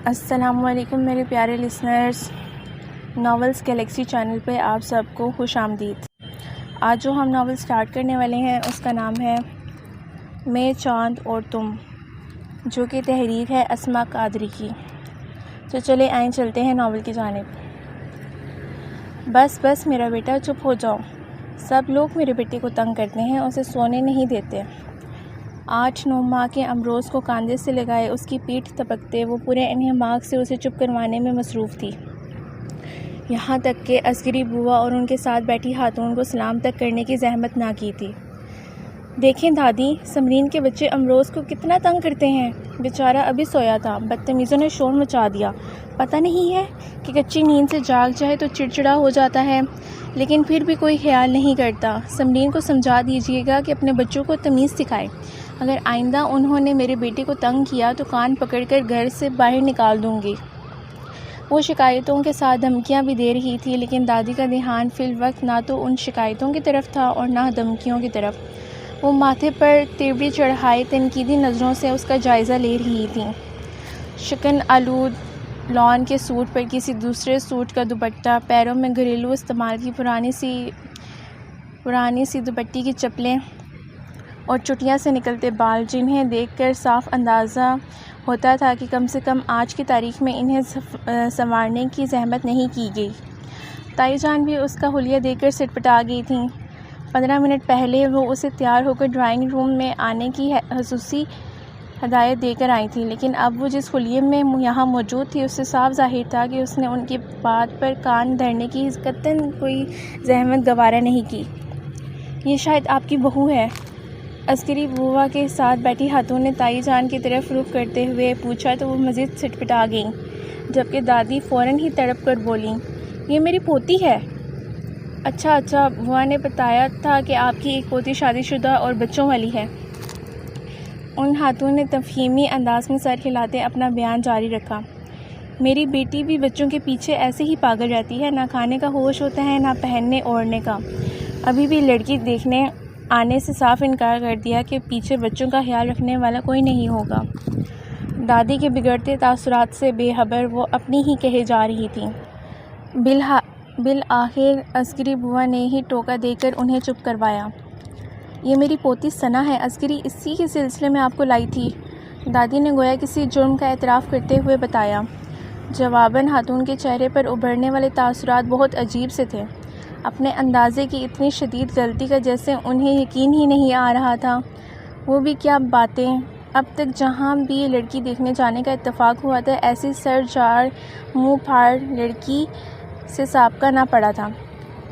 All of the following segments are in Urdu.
السلام علیکم میرے پیارے لسنرز، ناولز گیلیکسی چینل پہ آپ سب کو خوش آمدید۔ آج جو ہم ناول سٹارٹ کرنے والے ہیں اس کا نام ہے میں، چاند اور تم، جو کہ تحریر ہے اسما قادری کی۔ تو چلے آئیں چلتے ہیں ناول کی جانب۔ بس میرا بیٹا چپ ہو جاؤ، سب لوگ میرے بیٹے کو تنگ کرتے ہیں، اسے سونے نہیں دیتے۔ 8-9 ماہ کے امروز کو کاندھے سے لگائے اس کی پیٹھ تپکتے وہ پورے انہماک سے اسے چپ کروانے میں مصروف تھی، یہاں تک کہ عسکری بوا اور ان کے ساتھ بیٹھی خاتون کو سلام تک کرنے کی زحمت نہ کی تھی۔ دیکھیں دادی، سمرین کے بچے امروز کو کتنا تنگ کرتے ہیں، بیچارہ ابھی سویا تھا، بدتمیزوں نے شور مچا دیا۔ پتہ نہیں ہے کہ کچی نیند سے جاگ جائے تو چڑچڑا ہو جاتا ہے، لیکن پھر بھی کوئی خیال نہیں کرتا۔ سمرین کو سمجھا دیجیے گا کہ اپنے بچوں کو تمیز سکھائے، اگر آئندہ انہوں نے میرے بیٹے کو تنگ کیا تو کان پکڑ کر گھر سے باہر نکال دوں گی۔ وہ شکایتوں کے ساتھ دھمکیاں بھی دے رہی تھی، لیکن دادی کا دھیان فی الوقت نہ تو ان شکایتوں کی طرف تھا اور نہ دھمکیوں کی طرف۔ وہ ماتھے پر تیوری چڑھائے تنقیدی نظروں سے اس کا جائزہ لے رہی تھیں۔ شکن آلود لان کے سوٹ پر کسی دوسرے سوٹ کا دوپٹہ، پیروں میں گھریلو استعمال کی پرانی سی دوپٹی کی چپلیں اور چٹیاں سے نکلتے بال، جنہیں دیکھ کر صاف اندازہ ہوتا تھا کہ کم سے کم آج کی تاریخ میں انہیں سنوارنے کی زحمت نہیں کی گئی۔ تائی جان بھی اس کا حلیہ دیکھ کر سٹپٹا گئی تھیں۔ 15 منٹ پہلے وہ اسے تیار ہو کر ڈرائنگ روم میں آنے کی خصوصی ہدایت دے کر آئی تھی، لیکن اب وہ جس حلیے میں یہاں موجود تھی اس سے صاف ظاہر تھا کہ اس نے ان کی بات پر کان دھرنے کی قطعاً کوئی زحمت گوارا نہیں کی۔ یہ شاید آپ کی بہو ہے، عسکری بوا کے ساتھ بیٹھی خاتون نے تائی جان کی طرف رخ کرتے ہوئے پوچھا تو وہ مزید سٹپٹا گئیں، جبکہ دادی فوراً ہی تڑپ کر بولیں، یہ میری پوتی ہے۔ اچھا، بوا نے بتایا تھا کہ آپ کی ایک پوتی شادی شدہ اور بچوں والی ہے۔ ان خاتون نے تفہیمی انداز میں سر ہلاتے اپنا بیان جاری رکھا، میری بیٹی بھی بچوں کے پیچھے ایسے ہی پاگل رہتی ہے، نہ کھانے کا ہوش ہوتا ہے نہ پہننے اوڑھنے کا۔ ابھی بھی لڑکی دیکھنے آنے سے صاف انکار کر دیا کہ پیچھے بچوں کا خیال رکھنے والا کوئی نہیں ہوگا۔ دادی کے بگڑتے تاثرات سے بے خبر وہ اپنی ہی کہے جا رہی تھی۔ بالآخر عسکری بوا نے ہی ٹوکا دے کر انہیں چپ کروایا۔ یہ میری پوتی ثنا ہے، عسکری اسی کے سلسلے میں آپ کو لائی تھی، دادی نے گویا کسی جرم کا اعتراف کرتے ہوئے بتایا۔ جواباً خاتون کے چہرے پر ابھرنے والے تاثرات بہت عجیب سے تھے، اپنے اندازے کی اتنی شدید غلطی کا جیسے انہیں یقین ہی نہیں آ رہا تھا۔ وہ بھی کیا باتیں، اب تک جہاں بھی یہ لڑکی دیکھنے جانے کا اتفاق ہوا تھا ایسی سر جاڑ منہ پھاڑ لڑکی سے سابقہ نہ پڑا تھا۔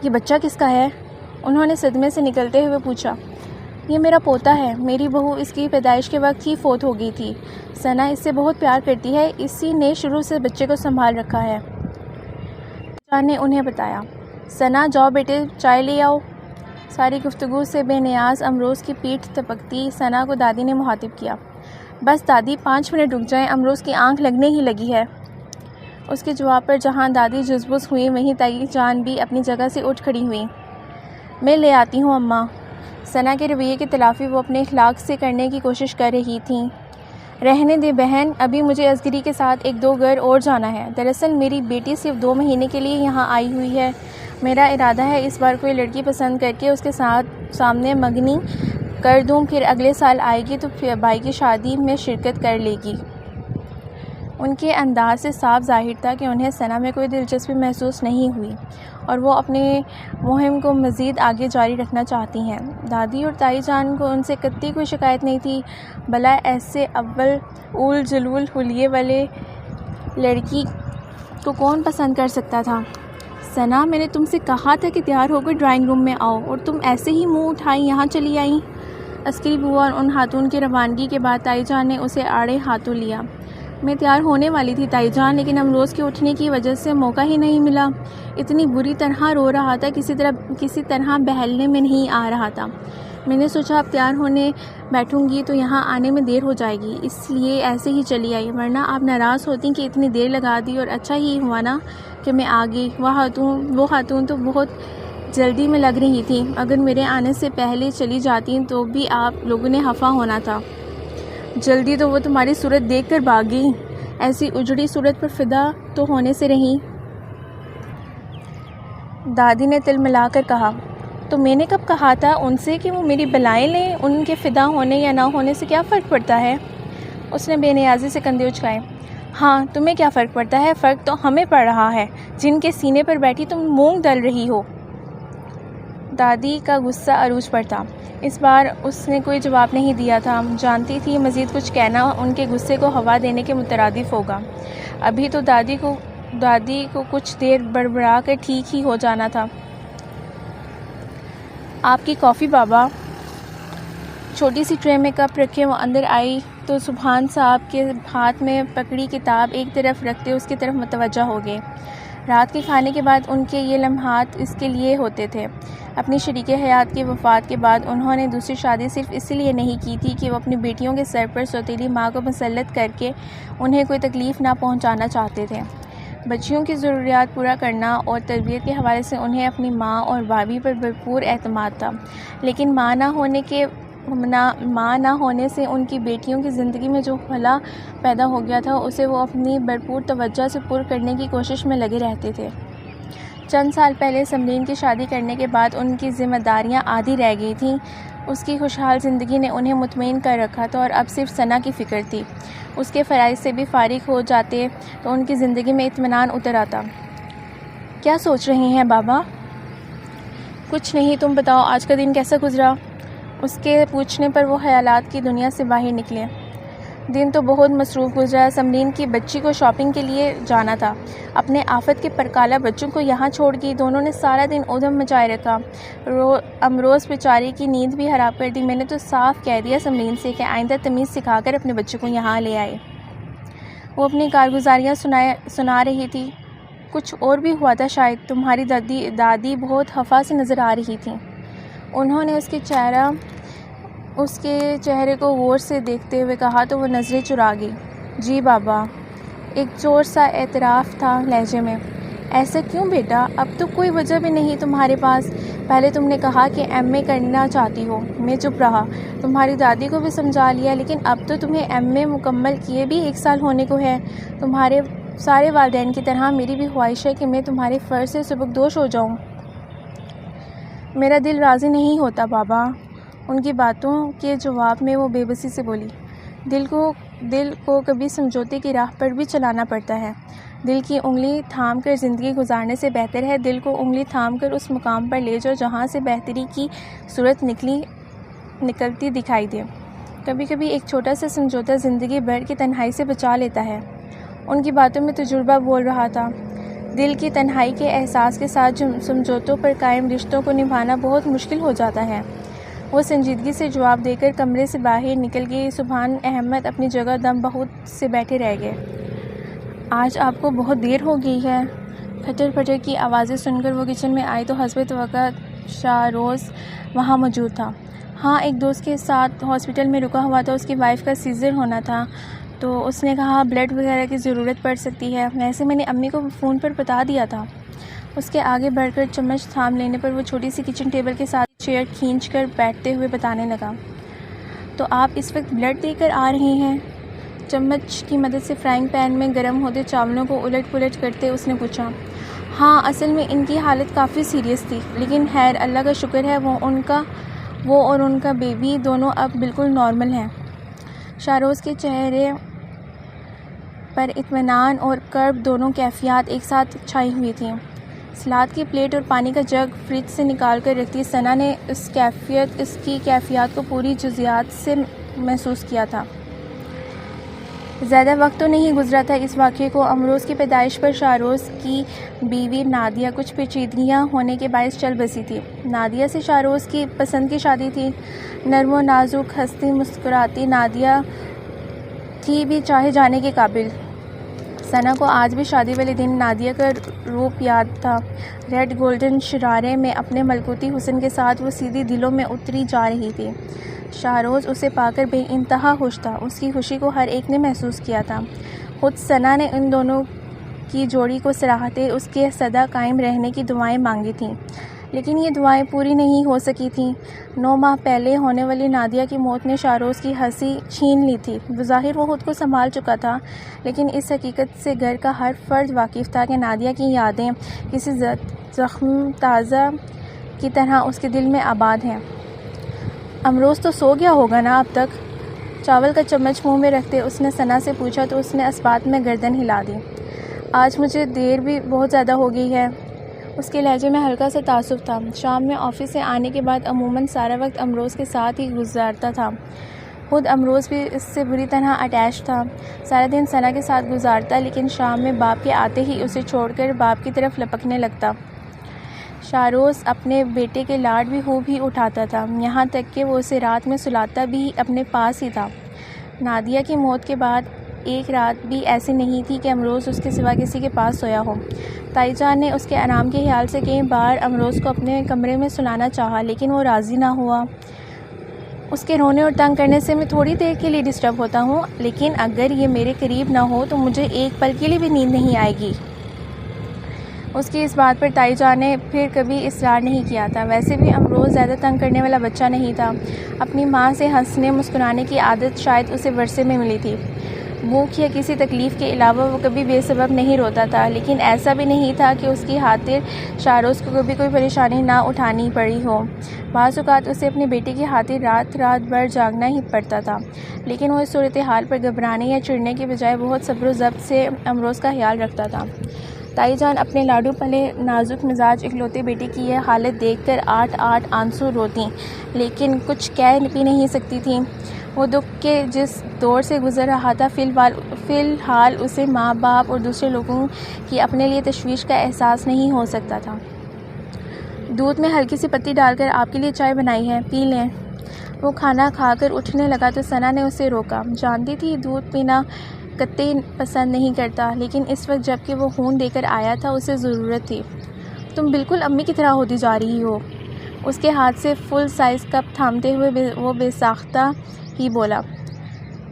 یہ بچہ کس کا ہے؟ انہوں نے صدمے سے نکلتے ہوئے پوچھا۔ یہ میرا پوتا ہے، میری بہو اس کی پیدائش کے وقت ہی فوت ہو گئی تھی، ثنا اس سے بہت پیار کرتی ہے، اسی نے شروع سے بچے کو سنبھال رکھا ہے، جان نے انہیں بتایا۔ ثنا جاؤ بیٹے چائے لے آؤ۔ ساری گفتگو سے بے نیاز امروز کی پیٹھ تپکتی ثنا کو دادی نے مخاطب کیا۔ بس دادی 5 منٹ رک جائیں، امروز کی آنکھ لگنے ہی لگی ہے۔ اس کے جواب پر جہاں دادی جزبز ہوئی وہیں تائی جان بھی اپنی جگہ سے اٹھ کھڑی ہوئی۔ میں لے آتی ہوں اماں۔ ثنا کے رویے کی تلافی وہ اپنے اخلاق سے کرنے کی کوشش کر رہی تھیں۔ رہنے دے بہن، ابھی مجھے عسکری کے ساتھ 1-2 گھر اور جانا ہے، دراصل میری بیٹی صرف 2 مہینے کے لیے یہاں آئی ہوئی ہے، میرا ارادہ ہے اس بار کوئی لڑکی پسند کر کے اس کے سامنے منگنی کر دوں، پھر اگلے سال آئے گی تو بھائی کی شادی میں شرکت کر لے گی۔ ان کے انداز سے صاف ظاہر تھا کہ انہیں ثنا میں کوئی دلچسپی محسوس نہیں ہوئی اور وہ اپنی مہم کو مزید آگے جاری رکھنا چاہتی ہیں۔ دادی اور تائی جان کو ان سے قطعی کوئی شکایت نہیں تھی، بھلا ایسے اول جلول حلیے والے لڑکی کو کون پسند کر سکتا تھا؟ ثنا، میں نے تم سے کہا تھا کہ تیار ہو کر ڈرائنگ روم میں آؤ اور تم ایسے ہی منہ اٹھائی یہاں چلی آئیں۔ عسکری بوا اور ان خاتون کی روانگی کے بعد تائی جان نے اسے آڑے ہاتھوں لیا۔ میں تیار ہونے والی تھی تائی جان، لیکن امروز کے اٹھنے کی وجہ سے موقع ہی نہیں ملا، اتنی بری طرح رو رہا تھا، کسی طرح بہلنے میں نہیں آ رہا تھا۔ میں نے سوچا اب تیار ہونے بیٹھوں گی تو یہاں آنے میں دیر ہو جائے گی، اس لیے ایسے ہی چلی آئی، ورنہ آپ ناراض ہوتی کہ اتنی دیر لگا دی، اور اچھا ہی ہوا نا کہ میں آ گئی۔ وہ خاتون تو بہت جلدی میں لگ رہی تھی، اگر میرے آنے سے پہلے چلی جاتی تو بھی آپ لوگوں نے خفا ہونا تھا۔ جلدی تو وہ تمہاری صورت دیکھ کر بھاگ گئی، ایسی اجڑی صورت پر فدا تو ہونے سے رہیں۔ دادی نے تل ملا کر کہا، تو میں نے کب کہا تھا ان سے کہ وہ میری بلائیں لیں؟ ان کے فدا ہونے یا نہ ہونے سے کیا فرق پڑتا ہے؟ اس نے بے نیازی سے کندھے اچکائے۔ ہاں، تمہیں کیا فرق پڑتا ہے؟ فرق تو ہمیں پڑ رہا ہے، جن کے سینے پر بیٹھی تم مونگ ڈل رہی ہو۔ دادی کا غصہ عروج پر تھا۔ اس بار اس نے کوئی جواب نہیں دیا تھا، جانتی تھی مزید کچھ کہنا ان کے غصے کو ہوا دینے کے مترادف ہوگا۔ ابھی تو دادی کو کچھ دیر بڑبڑا کر ٹھیک ہی ہو جانا تھا۔ آپ کی کافی بابا۔ چھوٹی سی ٹرے میں کپ رکھے وہ اندر آئی تو سبحان صاحب کے ہاتھ میں پکڑی کتاب ایک طرف رکھتے اس کی طرف متوجہ ہو گئے۔ رات کے کھانے کے بعد ان کے یہ لمحات اس کے لیے ہوتے تھے۔ اپنی شریک حیات کی وفات کے بعد انہوں نے دوسری شادی صرف اس لیے نہیں کی تھی کہ وہ اپنی بیٹیوں کے سر پر سوتیلی ماں کو مسلط کر کے انہیں کوئی تکلیف نہ پہنچانا چاہتے تھے۔ بچیوں کی ضروریات پورا کرنا اور تربیت کے حوالے سے انہیں اپنی ماں اور بھابھی پر بھرپور اعتماد تھا، لیکن ماں نہ ہونے سے ان کی بیٹیوں کی زندگی میں جو خلا پیدا ہو گیا تھا اسے وہ اپنی بھرپور توجہ سے پر کرنے کی کوشش میں لگے رہتے تھے۔ چند سال پہلے سمرین کی شادی کرنے کے بعد ان کی ذمہ داریاں آدھی رہ گئی تھیں۔ اس کی خوشحال زندگی نے انہیں مطمئن کر رکھا تھا اور اب صرف ثنا کی فکر تھی۔ اس کے فرائض سے بھی فارغ ہو جاتے تو ان کی زندگی میں اطمینان اتر آتا۔ کیا سوچ رہی ہیں بابا؟ کچھ نہیں، تم بتاؤ آج کا دن کیسا گزرا؟ اس کے پوچھنے پر وہ خیالات کی دنیا سے باہر نکلے۔ دن تو بہت مصروف گزرا۔ سمرین کی بچی کو شاپنگ کے لیے جانا تھا۔ اپنے آفت کے پرکالہ بچوں کو یہاں چھوڑ گئی۔ دونوں نے سارا دن ادھم مچائے رکھا۔ امروز بیچاری کی نیند بھی حرام کر دی۔ میں نے تو صاف کہہ دیا سمرین سے کہ آئندہ تمیز سکھا کر اپنے بچوں کو یہاں لے آئے۔ وہ اپنی کارگزاریاں سنا رہی تھی۔ کچھ اور بھی ہوا تھا شاید۔ تمہاری دادی بہت خفا سی نظر آ رہی تھیں۔ انہوں نے اس کے چہرے کو غور سے دیکھتے ہوئے کہا تو وہ نظریں چرا گئی۔ جی بابا، ایک زور سا اعتراف تھا لہجے میں۔ ایسا کیوں بیٹا؟ اب تو کوئی وجہ بھی نہیں تمہارے پاس۔ پہلے تم نے کہا کہ ایم اے کرنا چاہتی ہو، میں چپ رہا، تمہاری دادی کو بھی سمجھا لیا، لیکن اب تو تمہیں ایم اے مکمل کیے بھی 1 سال ہونے کو ہے۔ تمہارے سارے والدین کی طرح میری بھی خواہش ہے کہ میں تمہارے فرض سے سبکدوش ہو جاؤں۔ میرا دل راضی نہیں ہوتا بابا۔ ان کی باتوں کے جواب میں وہ بے بسی سے بولی، دل کو کبھی سمجھوتے کی راہ پر بھی چلانا پڑتا ہے۔ دل کی انگلی تھام کر زندگی گزارنے سے بہتر ہے دل کو انگلی تھام کر اس مقام پر لے جاؤ جہاں سے بہتری کی صورت نکلتی دکھائی دے۔ کبھی کبھی ایک چھوٹا سا سمجھوتا زندگی بھر کی تنہائی سے بچا لیتا ہے۔ ان کی باتوں میں تجربہ بول رہا تھا۔ دل کی تنہائی کے احساس کے ساتھ سمجھوتوں پر قائم رشتوں کو نبھانا بہت مشکل ہو جاتا ہے۔ وہ سنجیدگی سے جواب دے کر کمرے سے باہر نکل گئی۔ سبحان احمد اپنی جگہ دم بہت سے بیٹھے رہ گئے۔ آج آپ کو بہت دیر ہو گئی ہے۔ کھٹر پٹر کی آوازیں سن کر وہ کچن میں آئی تو حسب توقع شاروز وہاں موجود تھا۔ ہاں، ایک دوست کے ساتھ ہاسپٹل میں رکا ہوا تھا، اس کی وائف کا سیزر ہونا تھا تو اس نے کہا بلڈ وغیرہ کی ضرورت پڑ سکتی ہے۔ ویسے میں نے امی کو فون پر بتا دیا تھا۔ اس کے آگے بڑھ کر چمچ تھام لینے پر وہ چھوٹی سی کچن ٹیبل کے ساتھ چیئر کھینچ کر بیٹھتے ہوئے بتانے لگا، تو آپ اس وقت بلڈ دے کر آ رہے ہیں؟ چمچ کی مدد سے فرائنگ پین میں گرم ہوتے چاولوں کو الٹ پلٹ کرتے اس نے پوچھا۔ ہاں، اصل میں ان کی حالت کافی سیریس تھی، لیکن خیر اللہ کا شکر ہے وہ اور ان کا بیبی دونوں اب بالکل نارمل ہیں۔ شاروز کے چہرے پر اطمینان اور کرب دونوں کیفیات ایک ساتھ چھائی ہوئی تھیں۔ سلاد کی پلیٹ اور پانی کا جگ فریج سے نکال کر رکھتی ثنا نے اس کی کیفیات کو پوری جزیات سے محسوس کیا تھا۔ زیادہ وقت تو نہیں گزرا تھا اس واقعے کو۔ امروز کی پیدائش پر شاروز کی بیوی نادیہ کچھ پیچیدگیاں ہونے کے باعث چل بسی تھی۔ نادیہ سے شاروز کی پسند کی شادی تھی۔ نرم و نازک، ہنستی مسکراتی نادیہ تھی بھی چاہے جانے کے قابل۔ ثنا کو آج بھی شادی والے دن نادیہ کا روپ یاد تھا۔ ریڈ گولڈن شرارے میں اپنے ملکوتی حسن کے ساتھ وہ سیدھی دلوں میں اتری جا رہی تھی۔ شاروز اسے پا کر بے انتہا خوش تھا۔ اس کی خوشی کو ہر ایک نے محسوس کیا تھا۔ خود ثنا نے ان دونوں کی جوڑی کو سراہتے اس کے سدا قائم رہنے کی دعائیں مانگی تھیں، لیکن یہ دعائیں پوری نہیں ہو سکی تھیں۔ 9 ماہ پہلے ہونے والی نادیہ کی موت نے شاروز کی ہنسی چھین لی تھی۔ بظاہر وہ خود کو سنبھال چکا تھا، لیکن اس حقیقت سے گھر کا ہر فرد واقف تھا کہ نادیہ کی یادیں کسی زخم تازہ کی طرح اس کے دل میں آباد ہیں۔ امروز تو سو گیا ہوگا نا اب تک؟ چاول کا چمچ منہ میں رکھتے اس نے ثنا سے پوچھا تو اس نے اسبات میں گردن ہلا دی۔ آج مجھے دیر بھی بہت زیادہ ہو گئی ہے۔ اس کے لہجے میں ہلکا سا تعصب تھا۔ شام میں آفس سے آنے کے بعد عموماً سارا وقت امروز کے ساتھ ہی گزارتا تھا۔ خود امروز بھی اس سے بری طرح اٹیچ تھا۔ سارا دن ثنا کے ساتھ گزارتا، لیکن شام میں باپ کے آتے ہی اسے چھوڑ کر باپ کی طرف لپکنے لگتا۔ شاروز اپنے بیٹے کے لاڈ بھی خوب ہی اٹھاتا تھا، یہاں تک کہ وہ اسے رات میں سلاتا بھی اپنے پاس ہی تھا۔ نادیہ کی موت کے بعد ایک رات بھی ایسی نہیں تھی کہ امروز اس کے سوا کسی کے پاس سویا ہو۔ تائی جان نے اس کے آرام کے خیال سے کئی بار امروز کو اپنے کمرے میں سلانا چاہا، لیکن وہ راضی نہ ہوا۔ اس کے رونے اور تنگ کرنے سے میں تھوڑی دیر کے لیے ڈسٹرب ہوتا ہوں، لیکن اگر یہ میرے قریب نہ ہو تو مجھے ایک پل کے لیے بھی نیند نہیں آئے گی۔ اس کی اس بات پر تائی جان نے پھر کبھی اصرار نہیں کیا تھا۔ ویسے بھی امروز زیادہ تنگ کرنے والا بچہ نہیں تھا۔ اپنی ماں سے ہنسنے مسکرانے کی عادت شاید اسے ورثے میں ملی تھی۔ بھوک یا کسی تکلیف کے علاوہ وہ کبھی بے سبب نہیں روتا تھا، لیکن ایسا بھی نہیں تھا کہ اس کی خاطر شاروز کو کبھی کوئی پریشانی نہ اٹھانی پڑی ہو۔ بعض اوقات اسے اپنے بیٹے کی خاطر رات بھر جاگنا ہی پڑتا تھا، لیکن وہ اس صورتحال پر گھبرانے یا چڑھنے کے بجائے بہت صبر و ضبط سے امروز کا خیال رکھتا تھا۔ تائی جان اپنے لاڈو پلے نازک مزاج اکلوتے بیٹے کی یہ حالت دیکھ کر آٹھ آنسو روتیں، لیکن کچھ کہہ بھی نہیں سکتی تھیں۔ وہ دکھ کے جس دور سے گزر رہا تھا، فی الحال اسے ماں باپ اور دوسرے لوگوں کی اپنے لیے تشویش کا احساس نہیں ہو سکتا تھا۔ دودھ میں ہلکی سی پتی ڈال کر آپ کے لیے چائے بنائی ہے، پی لیں۔ وہ کھانا کھا کر اٹھنے لگا تو ثنا نے اسے روکا۔ جانتی تھی دودھ پینا قطعی پسند نہیں کرتا، لیکن اس وقت جب کہ وہ خون دے کر آیا تھا اسے ضرورت تھی۔ تم بالکل امی کی طرح ہوتی جا رہی ہو۔ اس کے ہاتھ سے فل سائز کپ تھامتے ہوئے وہ بے ساختہ ہی بولا۔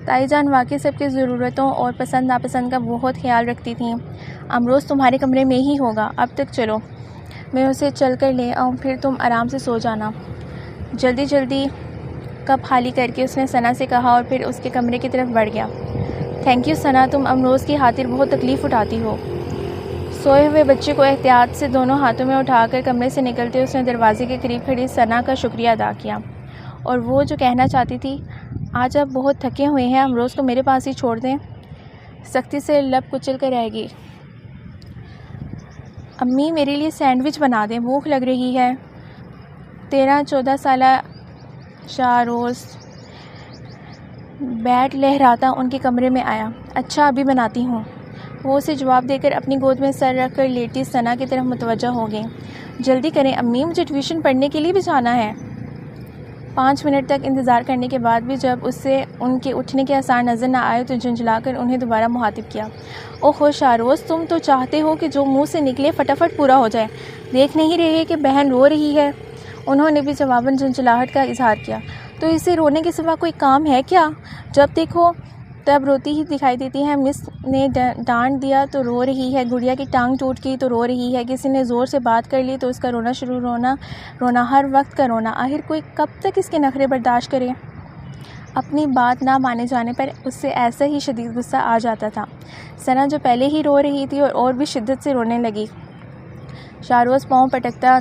تائی جان واقعی سب کی ضرورتوں اور پسند ناپسند کا بہت خیال رکھتی تھیں۔ امروز تمہارے کمرے میں ہی ہوگا، اب تک چلو، میں اسے چل کر لے آؤں، پھر تم آرام سے سو جانا۔ جلدی کپ خالی کر کے اس نے ثنا سے کہا اور پھر اس کے کمرے کی طرف بڑھ گیا۔ تھینک یو ثنا، تم امروز کی خاطر بہت تکلیف اٹھاتی ہو۔ سوئے ہوئے بچے کو احتیاط سے دونوں ہاتھوں میں اٹھا کر کمرے سے نکلتے اس نے دروازے کے قریب کھڑی ثنا کا شکریہ ادا کیا، اور وہ جو کہنا چاہتی تھی، آج آپ بہت تھکے ہوئے ہیں، امروز کو میرے پاس ہی چھوڑ دیں، سختی سے لب کچل کر رہ گئی۔ امی میرے لیے سینڈوچ بنا دیں، بھوک لگ رہی ہے۔ 13-14 سالہ شاروز بیٹ لہراتا ان کے کمرے میں آیا۔ اچھا ابھی بناتی ہوں۔ وہ اسے جواب دے کر اپنی گود میں سر رکھ کر لیٹی ثنا کی طرف متوجہ ہو گئی۔ جلدی کریں امی، مجھے ٹیوشن پڑھنے کے لیے بھی جانا ہے۔ 5 منٹ تک انتظار کرنے کے بعد بھی جب اسے ان کے اٹھنے کے آثار نظر نہ آئے تو جھنجھلا کر انہیں دوبارہ مخاطب کیا۔ اوہو شاروز، تم تو چاہتے ہو کہ جو منہ سے نکلے فٹافٹ پورا ہو جائے، دیکھ نہیں رہے کہ بہن رو رہی ہے؟ انہوں نے بھی جواباً جھنجھلاہٹ کا اظہار کیا۔ تو اسے رونے کے سوا کوئی کام ہے کیا؟ جب دیکھو تب روتی ہی دکھائی دیتی ہے۔ مس نے ڈانٹ دیا تو رو رہی ہے، گڑیا کی ٹانگ ٹوٹ گئی تو رو رہی ہے، کسی نے زور سے بات کر لی تو اس کا رونا ہر وقت کا رونا۔ آخر کوئی کب تک اس کے نخرے برداشت کرے؟ اپنی بات نہ مانے جانے پر اس سے ایسا ہی شدید غصہ آ جاتا تھا۔ ثنا جو پہلے ہی رو رہی تھی اور بھی شدت سے رونے لگی۔ شاروز پاؤں پٹکتا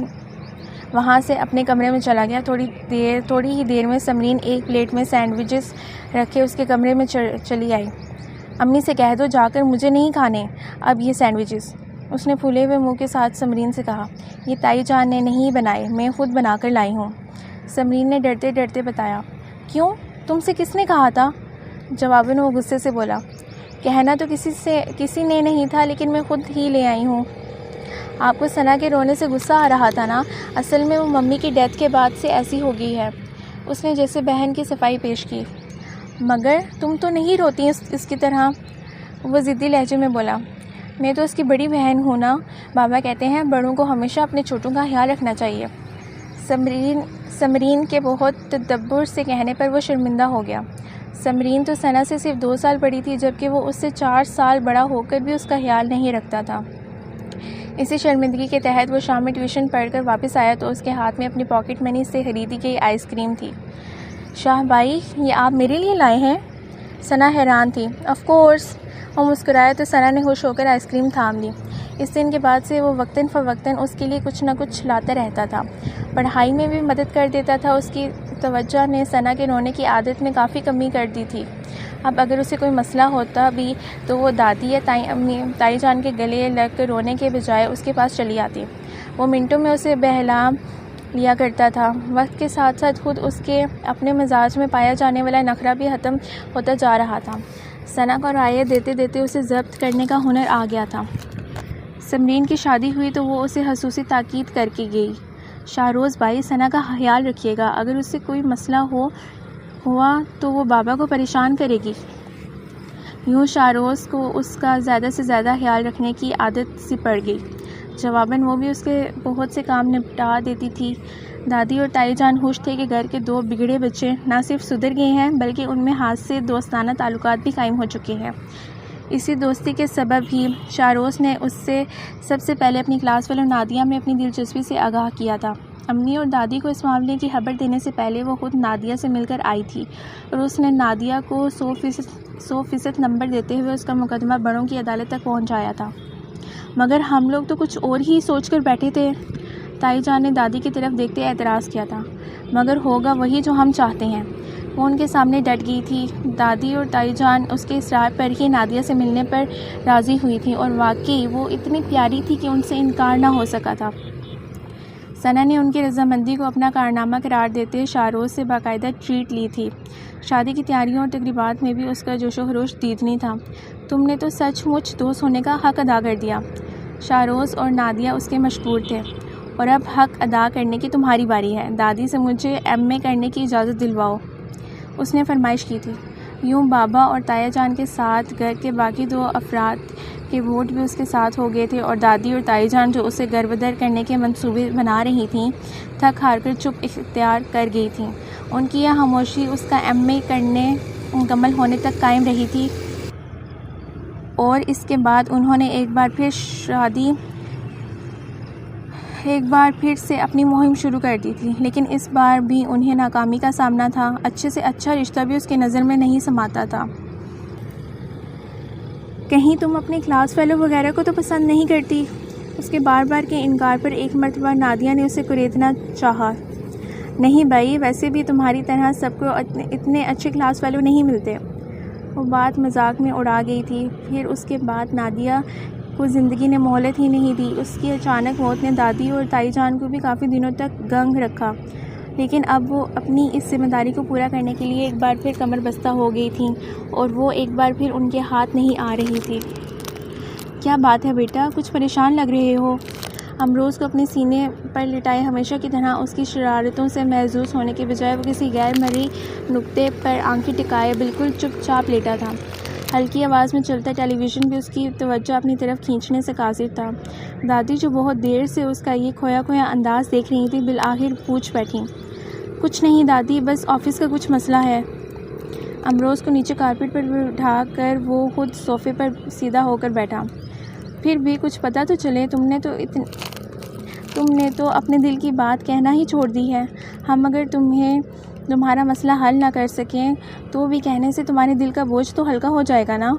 وہاں سے اپنے کمرے میں چلا گیا۔ تھوڑی ہی دیر میں سمرین ایک پلیٹ میں سینڈوچز رکھے اس کے کمرے میں چلی آئی۔ امی سے کہہ دو جا کر، مجھے نہیں کھانے اب یہ سینڈوچز، اس نے پھولے ہوئے منہ کے ساتھ سمرین سے کہا۔ یہ تائی جان نے نہیں بنائے، میں خود بنا کر لائی ہوں، سمرین نے ڈرتے ڈرتے بتایا۔ کیوں؟ تم سے کس نے کہا تھا؟ جواباً وہ غصے سے بولا۔ کہنا تو کسی نے نہیں تھا، لیکن میں خود ہی لے آئی ہوں۔ آپ کو ثنا کے رونے سے غصہ آ رہا تھا نا؟ اصل میں وہ ممی کی ڈیتھ کے بعد سے ایسی ہو گئی ہے، اس نے جیسے بہن کی صفائی پیش کی۔ مگر تم تو نہیں روتی اس کی طرح، وہ ضدی لہجے میں بولا۔ میں تو اس کی بڑی بہن ہوں نا، بابا کہتے ہیں بڑوں کو ہمیشہ اپنے چھوٹوں کا خیال رکھنا چاہیے۔ سمرین کے بہت تدبر سے کہنے پر وہ شرمندہ ہو گیا۔ سمرین تو ثنا سے صرف 2 سال بڑی تھی، جبکہ وہ اس سے 4 سال بڑا ہو کر بھی اس کا خیال نہیں رکھتا تھا۔ اسی شرمندگی کے تحت وہ شام میں ٹیوشن پڑھ کر واپس آیا تو اس کے ہاتھ میں اپنی پاکٹ منی سے خریدی گئی آئس کریم تھی۔ شاہ بھائی، یہ آپ میرے لیے لائے ہیں؟ ثنا حیران تھی۔ آف کورس، وہ مسکرایا تو ثنا نے خوش ہو کر آئس کریم تھام لی۔ اس دن کے بعد سے وہ وقتاً فوقتاً اس کے لیے کچھ نہ کچھ لاتا رہتا تھا۔ پڑھائی میں بھی مدد کر دیتا تھا۔ اس کی توجہ نے ثنا کے رونے کی عادت میں کافی کمی کر دی تھی۔ اب اگر اسے کوئی مسئلہ ہوتا بھی تو وہ دادی یا تائی جان کے گلے لگ کر رونے کے بجائے اس کے پاس چلی آتی۔ وہ منٹوں میں اسے بہلا لیا کرتا تھا۔ وقت کے ساتھ ساتھ خود اس کے اپنے مزاج میں پایا جانے والا نخرہ بھی ختم ہوتا جا رہا تھا۔ ثنا کو رعایت دیتے دیتے اسے ضبط کرنے کا ہنر آ گیا تھا۔ سمرین کی شادی ہوئی تو وہ اسے خصوصی تاکید کر کے گئی، شاہروز بھائی، ثنا کا خیال رکھیے گا، اگر اس سے کوئی مسئلہ ہوا تو وہ بابا کو پریشان کرے گی۔ یوں شاہروز کو اس کا زیادہ سے زیادہ خیال رکھنے کی عادت سی پڑ گئی۔ جواباً وہ بھی اس کے بہت سے کام نپٹا دیتی تھی۔ دادی اور تائی جان خوش تھے کہ گھر کے دو بگڑے بچے نہ صرف سدھر گئے ہیں بلکہ ان میں ہاتھ سے دوستانہ تعلقات بھی قائم ہو چکے ہیں۔ اسی دوستی کے سبب ہی شاہروز نے اس سے سب سے پہلے اپنی کلاس فیلو نادیہ میں اپنی دلچسپی سے آگاہ کیا تھا۔ امی اور دادی کو اس معاملے کی خبر دینے سے پہلے وہ خود نادیہ سے مل کر آئی تھی اور اس نے نادیہ کو 100% نمبر دیتے ہوئے اس کا مقدمہ بڑوں کی عدالت تک پہنچایا تھا۔ مگر ہم لوگ تو کچھ اور ہی سوچ کر بیٹھے تھے، تائی جان نے دادی کی طرف دیکھتے اعتراض کیا تھا۔ مگر ہوگا وہی جو ہم چاہتے ہیں، وہ ان کے سامنے ڈٹ گئی تھی۔ دادی اور تائی جان اس کے اصرار پر ہی نادیہ سے ملنے پر راضی ہوئی تھیں اور واقعی وہ اتنی پیاری تھی کہ ان سے انکار نہ ہو سکا تھا۔ ثنا نے ان کی رضامندی کو اپنا کارنامہ قرار دیتے شاہروز سے باقاعدہ ٹریٹ لی تھی۔ شادی کی تیاریوں اور تقریبات میں بھی اس کا جوش و خروش دیدنی تھا۔ تم نے تو سچ مچ دوست ہونے کا حق ادا کر دیا۔ شاہروز اور نادیہ اس کے مشکور تھے۔ اور اب حق ادا کرنے کی تمہاری باری ہے۔ دادی سے مجھے ایم اے کرنے کی اجازت دلواؤ، اس نے فرمائش کی تھی۔ یوں بابا اور تایا جان کے ساتھ گھر کے باقی دو افراد کے ووٹ بھی اس کے ساتھ ہو گئے تھے اور دادی اور تائی جان جو اسے گربدر کرنے کے منصوبے بنا رہی تھیں، تھک ہار کر چپ اختیار کر گئی تھیں۔ ان کی یہ خاموشی اس کا ایم اے کرنے مکمل ہونے تک قائم رہی تھی اور اس کے بعد انہوں نے ایک بار پھر سے اپنی مہم شروع کر دی تھی، لیکن اس بار بھی انہیں ناکامی کا سامنا تھا۔ اچھے سے اچھا رشتہ بھی اس کے نظر میں نہیں سماتا تھا۔ کہیں تم اپنے کلاس فیلو وغیرہ کو تو پسند نہیں کرتی؟ اس کے بار بار کے انکار پر ایک مرتبہ نادیہ نے اسے کریدنا چاہا۔ نہیں بھائی، ویسے بھی تمہاری طرح سب کو اتنے اچھے کلاس فیلو نہیں ملتے۔ وہ بات مذاق میں اڑا گئی تھی۔ پھر اس کے بعد نادیہ کو زندگی نے مہلت ہی نہیں دی۔ اس کی اچانک موت نے دادی اور تائی جان کو بھی کافی دنوں تک گنگ رکھا، لیکن اب وہ اپنی اس ذمہ داری کو پورا کرنے کے لیے ایک بار پھر کمر بستہ ہو گئی تھیں اور وہ ایک بار پھر ان کے ہاتھ نہیں آ رہی تھی۔ کیا بات ہے بیٹا، کچھ پریشان لگ رہے ہو؟ امروز کو اپنے سینے پر لٹائے ہمیشہ کی طرح اس کی شرارتوں سے محظوظ ہونے کے بجائے وہ کسی غیر مرئی نقطے پر آنکھیں ٹکائے بالکل چپ چاپ لیٹا تھا۔ ہلکی آواز میں چلتا ٹیلی ویژن بھی اس کی توجہ اپنی طرف کھینچنے سے قاصر تھا۔ دادی جو بہت دیر سے اس کا یہ کھویا انداز دیکھ رہی تھی، بالآخر پوچھ بیٹھی، کچھ نہیں دادی، بس آفس کا کچھ مسئلہ ہے۔ امروز کو نیچے کارپیٹ پر بٹھا کر وہ خود صوفے پر سیدھا ہو کر بیٹھا۔ پھر بھی کچھ پتہ تو چلے، تم نے تو اپنے دل کی بات کہنا ہی چھوڑ دی ہے۔ ہم اگر تمہارا مسئلہ حل نہ کر سکیں تو بھی کہنے سے تمہارے دل کا بوجھ تو ہلکا ہو جائے گا نا؟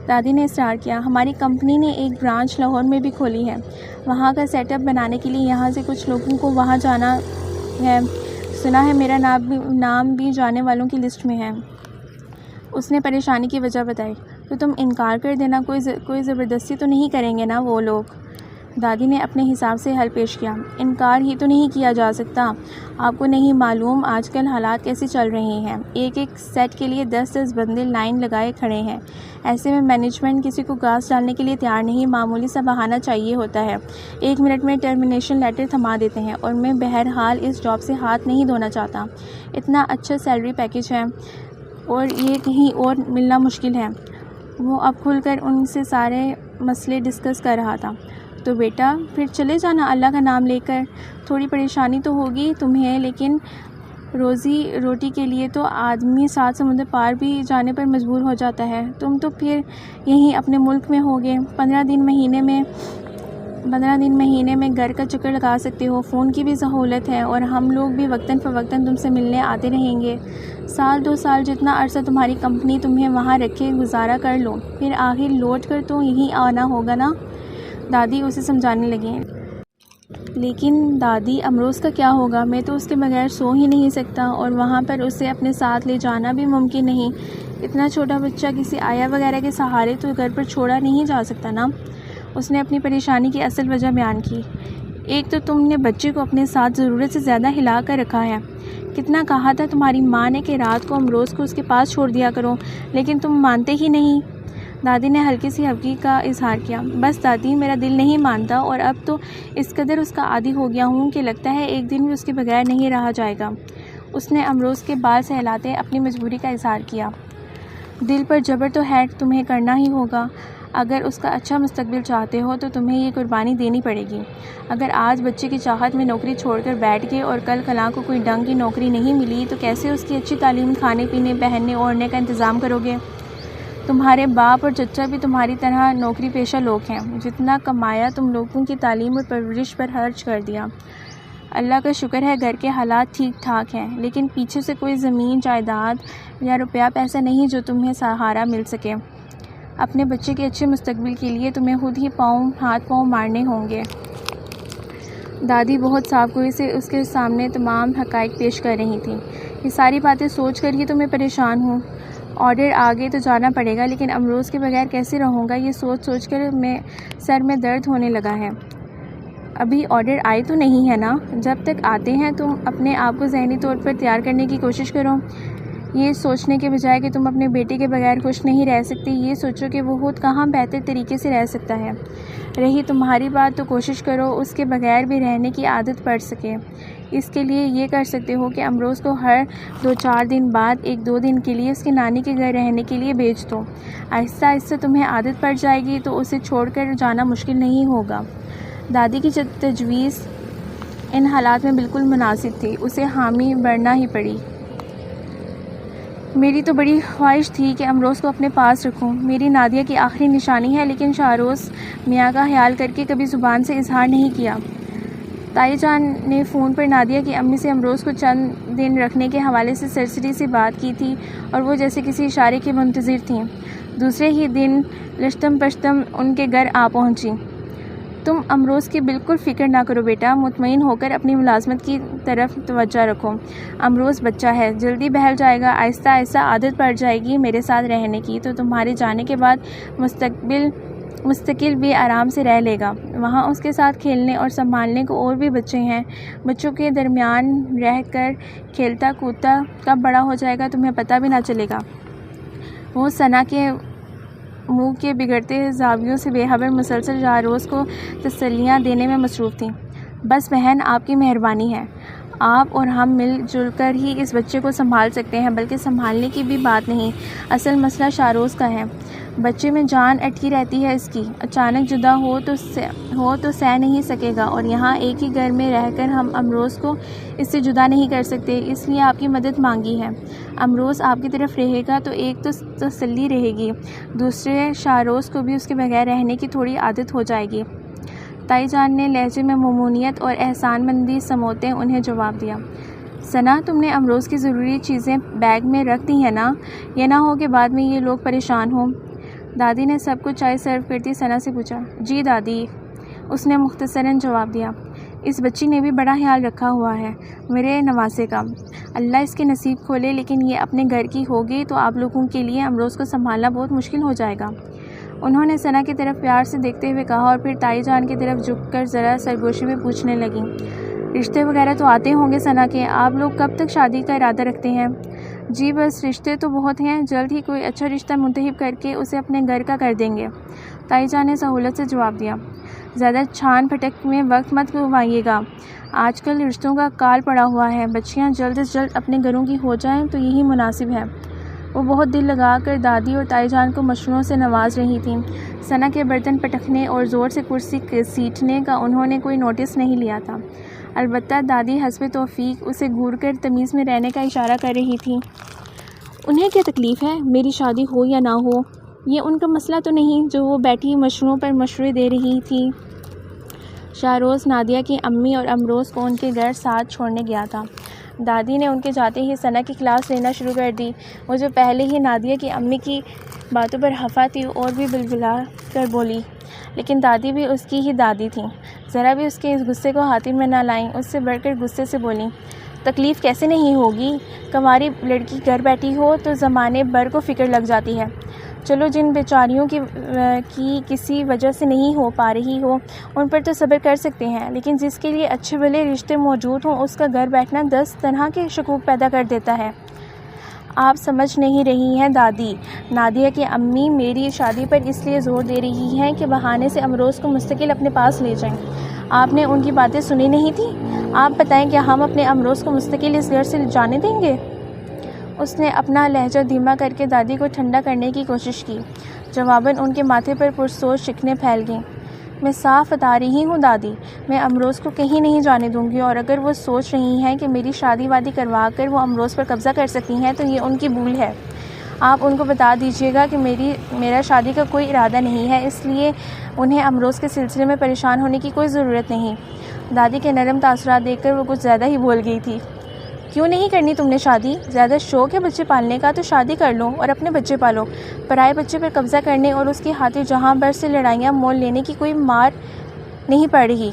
دادی نے اصرار کیا۔ ہماری کمپنی نے ایک برانچ لاہور میں بھی کھولی ہے، وہاں کا سیٹ اپ بنانے کے لیے یہاں سے کچھ لوگوں کو وہاں جانا ہے۔ سنا ہے میرا نام بھی جانے والوں کی لسٹ میں ہے۔ اس نے پریشانی کی وجہ بتائی۔ تو تم انکار کر دینا، کوئی زبردستی تو نہیں کریں گے نا وہ لوگ؟ دادی نے اپنے حساب سے حل پیش کیا۔ انکار ہی تو نہیں کیا جا سکتا۔ آپ کو نہیں معلوم آج کل حالات کیسے چل رہے ہیں، ایک سیٹ کے لیے 10 بندے لائن لگائے کھڑے ہیں۔ ایسے میں مینجمنٹ کسی کو گھاس ڈالنے کے لیے تیار نہیں، معمولی سا بہانہ چاہیے ہوتا ہے، 1 منٹ میں ٹرمینیشن لیٹر تھما دیتے ہیں۔ اور میں بہرحال اس جاب سے ہاتھ نہیں دھونا چاہتا، اتنا اچھا سیلری پیکیج ہے اور یہ کہیں اور ملنا مشکل ہے۔ وہ اب کھل کر ان سے سارے مسئلے ڈسکس کر رہا تھا۔ تو بیٹا پھر چلے جانا اللہ کا نام لے کر، تھوڑی پریشانی تو ہوگی تمہیں، لیکن روزی روٹی کے لیے تو آدمی 7 سمندر پار بھی جانے پر مجبور ہو جاتا ہے۔ تم تو پھر یہیں اپنے ملک میں ہوگے، 15 دن مہینے میں 15 دن مہینے میں گھر کا چکر لگا سکتے ہو، فون کی بھی سہولت ہے، اور ہم لوگ بھی وقتاً فوقتاً تم سے ملنے آتے رہیں گے۔ 1-2 سال جتنا عرصہ تمہاری کمپنی تمہیں وہاں رکھے گزارا کر لو، پھر آخر لوٹ کر تو یہیں آنا ہوگا نا۔ دادی اسے سمجھانے لگیں۔ لیکن دادی، امروز کا کیا ہوگا؟ میں تو اس کے بغیر سو ہی نہیں سکتا، اور وہاں پر اسے اپنے ساتھ لے جانا بھی ممکن نہیں۔ اتنا چھوٹا بچہ کسی آیا وغیرہ کے سہارے تو گھر پر چھوڑا نہیں جا سکتا نا۔ اس نے اپنی پریشانی کی اصل وجہ بیان کی۔ ایک تو تم نے بچے کو اپنے ساتھ ضرورت سے زیادہ ہلا کر رکھا ہے۔ کتنا کہا تھا تمہاری ماں نے کہ رات کو امروز کو اس کے پاس چھوڑ دیا کرو، لیکن تم مانتے ہی نہیں۔ دادی نے ہلکی سی ہفکی کا اظہار کیا۔ بس دادی، میرا دل نہیں مانتا، اور اب تو اس قدر اس کا عادی ہو گیا ہوں کہ لگتا ہے ایک دن بھی اس کے بغیر نہیں رہا جائے گا۔ اس نے امروز کے بال سہلاتے اپنی مجبوری کا اظہار کیا۔ دل پر جبر تو ہے، تمہیں کرنا ہی ہوگا۔ اگر اس کا اچھا مستقبل چاہتے ہو تو تمہیں یہ قربانی دینی پڑے گی۔ اگر آج بچے کی چاہت میں نوکری چھوڑ کر بیٹھ گئے اور کل کلاں کو کوئی ڈنگ کی نوکری نہیں ملی تو کیسے اس کی اچھی تعلیم، کھانے پینے، پہننے اوڑھنے کا انتظام کرو گے؟ تمہارے باپ اور چچا بھی تمہاری طرح نوکری پیشہ لوگ ہیں۔ جتنا کمایا تم لوگوں کی تعلیم اور پرورش پر خرچ کر دیا۔ اللہ کا شکر ہے گھر کے حالات ٹھیک ٹھاک ہیں، لیکن پیچھے سے کوئی زمین جائیداد یا روپیہ پیسہ نہیں جو تمہیں سہارا مل سکے۔ اپنے بچے کے اچھے مستقبل کے لیے تمہیں خود ہی ہاتھ پاؤں مارنے ہوں گے۔ دادی بہت صاف گوئی سے اس کے سامنے تمام حقائق پیش کر رہی تھیں۔ یہ ساری باتیں سوچ کر ہی تو میں پریشان ہوں۔ آرڈر آ گئے تو جانا پڑے گا، لیکن امروز کے بغیر کیسے رہوں گا؟ یہ سوچ کر سر میں درد ہونے لگا ہے۔ ابھی آرڈر آئے تو نہیں ہے نا؟ جب تک آتے ہیں تم اپنے آپ کو ذہنی طور پر تیار کرنے کی کوشش کرو۔ یہ سوچنے کے بجائے کہ تم اپنے بیٹے کے بغیر خوش نہیں رہ سکتی، یہ سوچو کہ وہ خود کہاں بہتر طریقے سے رہ سکتا ہے۔ رہی تمہاری بات تو کوشش کرو اس کے بغیر بھی رہنے کی عادت پڑ سکے۔ اس کے لیے یہ کر سکتے ہو کہ امروز کو ہر 2-4 دن بعد 1-2 دن کے لیے اس کے نانی کے گھر رہنے کے لیے بھیج دو۔ آہستہ آہستہ تمہیں عادت پڑ جائے گی تو اسے چھوڑ کر جانا مشکل نہیں ہوگا۔ دادی کی تجویز ان حالات میں بالکل مناسب تھی، اسے حامی بڑھنا ہی پڑی۔ میری تو بڑی خواہش تھی کہ امروز کو اپنے پاس رکھوں، میری نادیہ کی آخری نشانی ہے، لیکن شاروز میاں کا خیال کر کے کبھی زبان سے اظہار نہیں کیا۔ تائی جان نے فون پر نادیہ کی امی سے امروز کو چند دن رکھنے کے حوالے سے سرسری سی بات کی تھی، اور وہ جیسے کسی اشارے کی منتظر تھیں۔ دوسرے ہی دن لشتم پشتم ان کے گھر آ پہنچی۔ تم امروز کی بالکل فکر نہ کرو بیٹا، مطمئن ہو کر اپنی ملازمت کی طرف توجہ رکھو۔ امروز بچہ ہے، جلدی بہل جائے گا، آہستہ آہستہ عادت پڑ جائے گی میرے ساتھ رہنے کی، تو تمہارے جانے کے بعد مستقل بھی آرام سے رہ لے گا۔ وہاں اس کے ساتھ کھیلنے اور سنبھالنے کو اور بھی بچے ہیں۔ بچوں کے درمیان رہ کر کھیلتا کودتا کب بڑا ہو جائے گا تمہیں پتہ بھی نہ چلے گا۔ وہ ثنا کے منہ کے بگڑتے زاویوں سے بے خبر مسلسل شاہروز کو تسلیاں دینے میں مصروف تھیں۔ بس بہن، آپ کی مہربانی ہے، آپ اور ہم مل جل کر ہی اس بچے کو سنبھال سکتے ہیں، بلکہ سنبھالنے کی بھی بات نہیں، اصل مسئلہ شاہروز کا ہے۔ بچے میں جان اٹکی رہتی ہے اس کی، اچانک جدا ہو تو سہ نہیں سکے گا، اور یہاں ایک ہی گھر میں رہ کر ہم امروز کو اس سے جدا نہیں کر سکتے، اس لیے آپ کی مدد مانگی ہے۔ امروز آپ کی طرف رہے گا تو ایک تو تسلی رہے گی، دوسرے شاہروز کو بھی اس کے بغیر رہنے کی تھوڑی عادت ہو جائے گی۔ تائی جان نے لہجے میں ممنونیت اور احسان مندی سموتے انہیں جواب دیا۔ ثنا، تم نے امروز کی ضروری چیزیں بیگ میں رکھ دی ہیں نا؟ یہ نہ ہو کہ بعد میں یہ لوگ پریشان ہوں۔ دادی نے سب کو چائے سرو کرتی ثنا سے پوچھا۔ جی دادی، اس نے مختصراً جواب دیا۔ اس بچی نے بھی بڑا خیال رکھا ہوا ہے میرے نواسے کا، اللہ اس کے نصیب کھولے، لیکن یہ اپنے گھر کی ہوگی تو آپ لوگوں کے لیے امروز کو سنبھالنا بہت مشکل ہو جائے گا۔ انہوں نے ثنا کی طرف پیار سے دیکھتے ہوئے کہا، اور پھر تائی جان کی طرف جھک کر ذرا سرگوشی میں پوچھنے لگیں۔ رشتے وغیرہ تو آتے ہوں گے ثنا کے، آپ لوگ کب تک شادی کا ارادہ رکھتے ہیں؟ جی بس رشتے تو بہت ہیں، جلد ہی کوئی اچھا رشتہ منتخب کر کے اسے اپنے گھر کا کر دیں گے، تائی جان نے سہولت سے جواب دیا۔ زیادہ چھان پھٹک میں وقت مت گوائیے گا، آج کل رشتوں کا کال پڑا ہوا ہے، بچیاں جلد از جلد اپنے گھروں کی ہو جائیں تو یہی مناسب ہے۔ وہ بہت دل لگا کر دادی اور تائی جان کو مشوروں سے نواز رہی تھیں۔ ثنا کے برتن پٹکنے اور زور سے کرسی سیٹنے کا انہوں نے کوئی نوٹس نہیں لیا تھا، البتہ دادی حسب توفیق اسے گھور کر تمیز میں رہنے کا اشارہ کر رہی تھی۔ انہیں کیا تکلیف ہے میری شادی ہو یا نہ ہو، یہ ان کا مسئلہ تو نہیں جو وہ بیٹھی مشوروں پر مشورے دے رہی تھی۔ شاہروز نادیہ کی امی اور امروز کو ان کے گھر ساتھ چھوڑنے گیا تھا۔ دادی نے ان کے جاتے ہی ثنا کی کلاس لینا شروع کر دی۔ وہ جو پہلے ہی نادیہ کی امی کی باتوں پر خفا تھی اور بھی بلبلا کر بولی، لیکن دادی بھی اس کی ہی دادی تھیں، ذرا بھی اس کے اس غصے کو ہاتھ میں نہ لائیں۔ اس سے بڑھ کر غصے سے بولیں، تکلیف کیسے نہیں ہوگی؟ کنواری لڑکی گھر بیٹھی ہو تو زمانے بھر کو فکر لگ جاتی ہے۔ چلو جن بیچاریوں کی کسی وجہ سے نہیں ہو پا رہی ہو ان پر تو صبر کر سکتے ہیں، لیکن جس کے لیے اچھے بھلے رشتے موجود ہوں اس کا گھر بیٹھنا 10 طرح کے شکوک پیدا کر دیتا ہے۔ آپ سمجھ نہیں رہی ہیں دادی، نادیہ کی امی میری شادی پر اس لیے زور دے رہی ہیں کہ بہانے سے امروز کو مستقل اپنے پاس لے جائیں۔ آپ نے ان کی باتیں سنی نہیں تھیں؟ آپ بتائیں کہ ہم اپنے امروز کو مستقل اس گھر سے جانے دیں گے؟ اس نے اپنا لہجہ دھیما کر کے دادی کو ٹھنڈا کرنے کی کوشش کی۔ جواباً ان کے ماتھے پر پرسوز شکنیں پھیل گئیں۔ میں صاف بتا رہی ہوں دادی، میں امروز کو کہیں نہیں جانے دوں گی، اور اگر وہ سوچ رہی ہیں کہ میری شادی وادی کروا کر وہ امروز پر قبضہ کر سکتی ہیں تو یہ ان کی بھول ہے۔ آپ ان کو بتا دیجیے گا کہ میرا شادی کا کوئی ارادہ نہیں ہے، اس لیے انہیں امروز کے سلسلے میں پریشان ہونے کی کوئی ضرورت نہیں۔ دادی کے نرم تاثرات دیکھ کر وہ کچھ زیادہ ہی بول گئی تھی۔ کیوں نہیں کرنی تم نے شادی؟ زیادہ شوق ہے بچے پالنے کا تو شادی کر لو اور اپنے بچے پالو۔ پرائے بچے پر قبضہ کرنے اور اس کی خاطر جہاں بھر سے لڑائیاں مول لینے کی کوئی مار نہیں پڑ رہی۔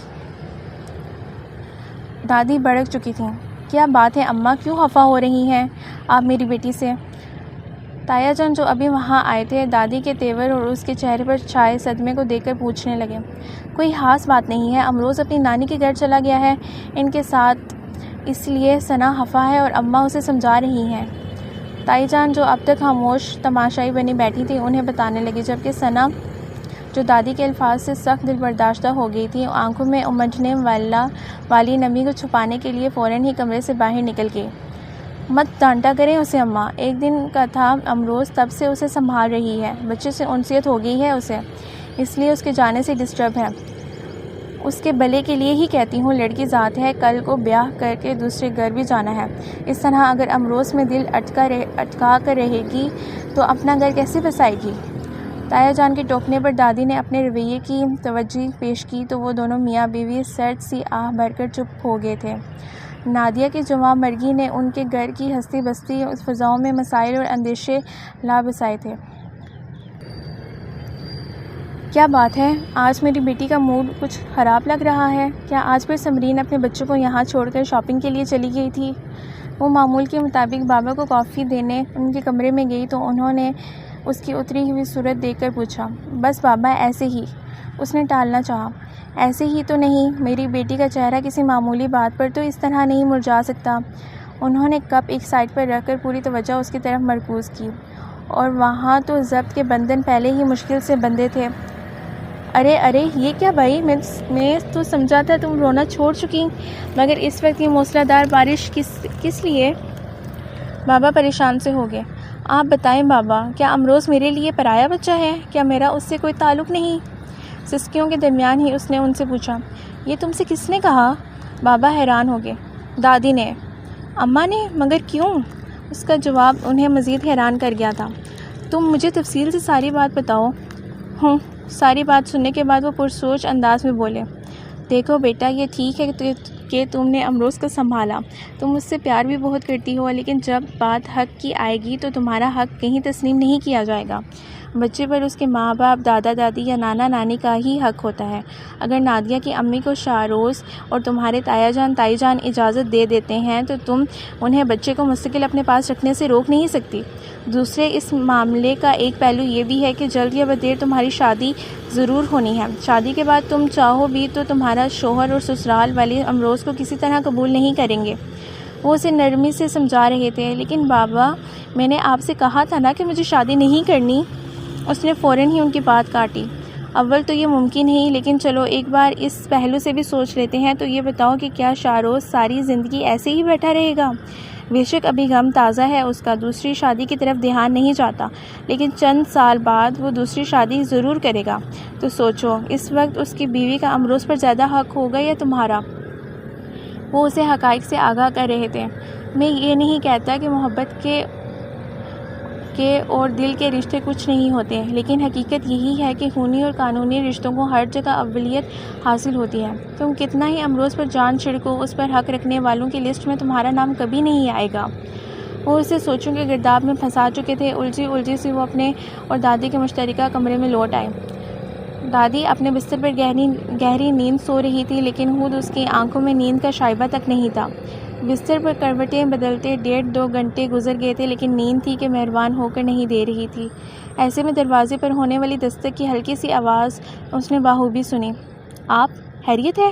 دادی بھڑک چکی تھیں۔ کیا بات ہے اماں، کیوں خفا ہو رہی ہیں آپ میری بیٹی سے؟ تایا جان جو ابھی وہاں آئے تھے دادی کے تیور اور اس کے چہرے پر چھائے صدمے کو دیکھ کر پوچھنے لگے۔ کوئی خاص بات نہیں ہے، امروز اپنی نانی کے گھر چلا گیا ہے ان کے ساتھ، اس لیے ثنا خفا ہے اور اماں اسے سمجھا رہی ہیں۔ تائی جان جو اب تک خاموش تماشائی بنی بیٹھی تھی انہیں بتانے لگی، جبکہ ثنا جو دادی کے الفاظ سے سخت دل برداشتہ ہو گئی تھی آنکھوں میں امجنے والی نمی کو چھپانے کے لیے فوراً ہی کمرے سے باہر نکل گئی۔ مت ڈانٹا کریں اسے اماں، ایک دن کا تھا امروز تب سے اسے سنبھال رہی ہے، بچے سے انسیت ہو گئی ہے اسے، اس لیے اس کے جانے سے ڈسٹرب ہے۔ اس کے بھلے کے لیے ہی کہتی ہوں، لڑکی ذات ہے، کل کو بیاہ کر کے دوسرے گھر بھی جانا ہے۔ اس طرح اگر امروز میں دل اٹکا کر رہے گی تو اپنا گھر کیسے بسائے گی؟ تایا جان کے ٹوکنے پر دادی نے اپنے رویے کی توجہ پیش کی تو وہ دونوں میاں بیوی سرد سی آہ بھر کر چپ ہو گئے تھے۔ نادیہ کی جوان مرگی نے ان کے گھر کی ہستی بستی فضاؤں میں مسائل اور اندیشے لا بسائے تھے۔ کیا بات ہے، آج میری بیٹی کا موڈ کچھ خراب لگ رہا ہے؟ کیا آج پھر سمرین اپنے بچوں کو یہاں چھوڑ کر شاپنگ کے لیے چلی گئی تھی؟ وہ معمول کے مطابق بابا کو کافی دینے ان کے کمرے میں گئی تو انہوں نے اس کی اتری ہوئی صورت دیکھ کر پوچھا۔ بس بابا ایسے ہی، اس نے ٹالنا چاہا۔ ایسے ہی تو نہیں، میری بیٹی کا چہرہ کسی معمولی بات پر تو اس طرح نہیں مرجھا سکتا۔ انہوں نے کپ ایک سائڈ پر رکھ کر پوری توجہ اس کی طرف مرکوز کی، اور وہاں تو ضبط کے بندھن پہلے ہی مشکل سے بندھے تھے۔ ارے یہ کیا بھائی، میں تو سمجھا تھا تم رونا چھوڑ چکی، مگر اس وقت یہ موسلا دھار بارش کس لیے؟ بابا پریشان سے ہو گئے۔ آپ بتائیں بابا، کیا امروز میرے لیے پرایا بچہ ہے؟ کیا میرا اس سے کوئی تعلق نہیں؟ سسکیوں کے درمیان ہی اس نے ان سے پوچھا۔ یہ تم سے کس نے کہا؟ بابا حیران ہو گئے۔ دادی نے۔ اماں نے؟ مگر کیوں؟ اس کا جواب انہیں مزید حیران کر گیا تھا۔ تم مجھے تفصیل سے ساری بات بتاؤ۔ ساری بات سننے کے بعد وہ پرسوچ انداز میں بولے۔ دیکھو بیٹا، یہ ٹھیک ہے کہ تم نے امروز کو سنبھالا، تم مجھ سے پیار بھی بہت کرتی ہو، لیکن جب بات حق کی آئے گی تو تمہارا حق کہیں تسلیم نہیں کیا جائے گا۔ بچے پر اس کے ماں باپ، دادا دادی یا نانا نانی کا ہی حق ہوتا ہے۔ اگر نادیہ کی امی کو شاہروز اور تمہارے تایا جان تائی جان اجازت دے دیتے ہیں تو تم انہیں بچے کو مستقل اپنے پاس رکھنے سے روک نہیں سکتی۔ دوسرے اس معاملے کا ایک پہلو یہ بھی ہے کہ جلد یا بدیر تمہاری شادی ضرور ہونی ہے۔ شادی کے بعد تم چاہو بھی تو تمہارا شوہر اور سسرال والے امروز کو کسی طرح قبول نہیں کریں گے۔ وہ اسے نرمی سے سمجھا رہے تھے۔ لیکن بابا، میں نے آپ سے کہا تھا نا کہ مجھے شادی نہیں کرنی۔ اس نے فوراً ہی ان کی بات کاٹی۔ اول تو یہ ممکن نہیں، لیکن چلو ایک بار اس پہلو سے بھی سوچ لیتے ہیں۔ تو یہ بتاؤ کہ کیا شاہروز ساری زندگی ایسے ہی بیٹھا رہے گا؟ بے شک ابھی غم تازہ ہے اس کا، دوسری شادی کی طرف دھیان نہیں جاتا، لیکن چند سال بعد وہ دوسری شادی ضرور کرے گا۔ تو سوچو، اس وقت اس کی بیوی کا امروز پر زیادہ حق ہوگا یا تمہارا؟ وہ اسے حقائق سے آگاہ کر رہے تھے۔ میں یہ نہیں کہتا کہ محبت کے اور دل کے رشتے کچھ نہیں ہوتے، لیکن حقیقت یہی ہے کہ خونی اور قانونی رشتوں کو ہر جگہ اولویت حاصل ہوتی ہے۔ تم کتنا ہی امروز پر جان چھڑکو، اس پر حق رکھنے والوں کی لسٹ میں تمہارا نام کبھی نہیں آئے گا۔ وہ اسے سوچوں کے گرداب میں پھنسا چکے تھے۔ الجھی سی وہ اپنے اور دادی کے مشترکہ کمرے میں لوٹ آئے۔ دادی اپنے بستر پر گہری نیند سو رہی تھی، لیکن خود اس کی آنکھوں میں نیند کا شائبہ تک نہیں تھا۔ بستر پر کروٹیں بدلتے 1.5-2 گھنٹے گزر گئے تھے، لیکن نیند تھی کہ مہربان ہو کر نہیں دے رہی تھی۔ ایسے میں دروازے پر ہونے والی دستک کی ہلکی سی آواز اس نے بخوبی سنی۔ آپ خیریت ہے؟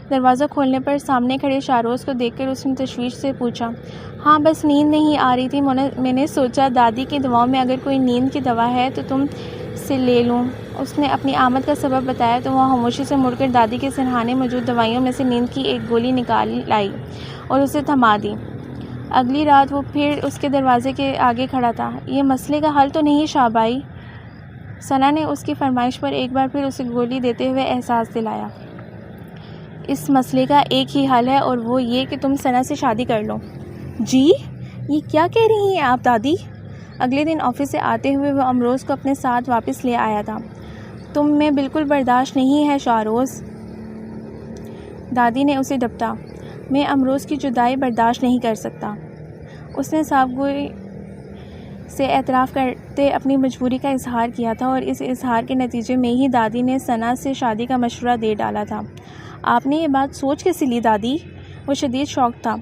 دروازہ کھولنے پر سامنے کھڑے شاروز کو دیکھ کر اس نے تشویش سے پوچھا۔ ہاں، بس نیند نہیں آ رہی تھی، میں نے سوچا دادی کی دواؤں میں اگر کوئی نیند کی دوا ہے تو تم سے لے لوں۔ اس نے اپنی آمد کا سبب بتایا تو وہ خاموشی سے مڑ کر دادی کے سرہانے موجود دوائیوں میں سے نیند کی ایک گولی نکال لائی اور اسے تھما دی۔ اگلی رات وہ پھر اس کے دروازے کے آگے کھڑا تھا۔ یہ مسئلے کا حل تو نہیں شاہ بھائی؟ ثنا نے اس کی فرمائش پر ایک بار پھر اسے گولی دیتے ہوئے احساس دلایا۔ اس مسئلے کا ایک ہی حل ہے اور وہ یہ کہ تم ثنا سے شادی کر لو۔ جی، یہ کیا کہہ رہی ہیں آپ دادی؟ اگلے دن آفس سے آتے ہوئے وہ امروز کو اپنے ساتھ واپس لے آیا تھا۔ تم میں بالکل برداشت نہیں ہے شاروز، دادی نے اسے ڈپٹا۔ میں امروز کی جدائی برداشت نہیں کر سکتا۔ اس نے صاف گوئی سے اعتراف کرتے اپنی مجبوری کا اظہار کیا تھا، اور اس اظہار کے نتیجے میں ہی دادی نے ثنا سے شادی کا مشورہ دے ڈالا تھا۔ آپ نے یہ بات سوچ کیسے لی دادی؟ وہ شدید شوق تھا۔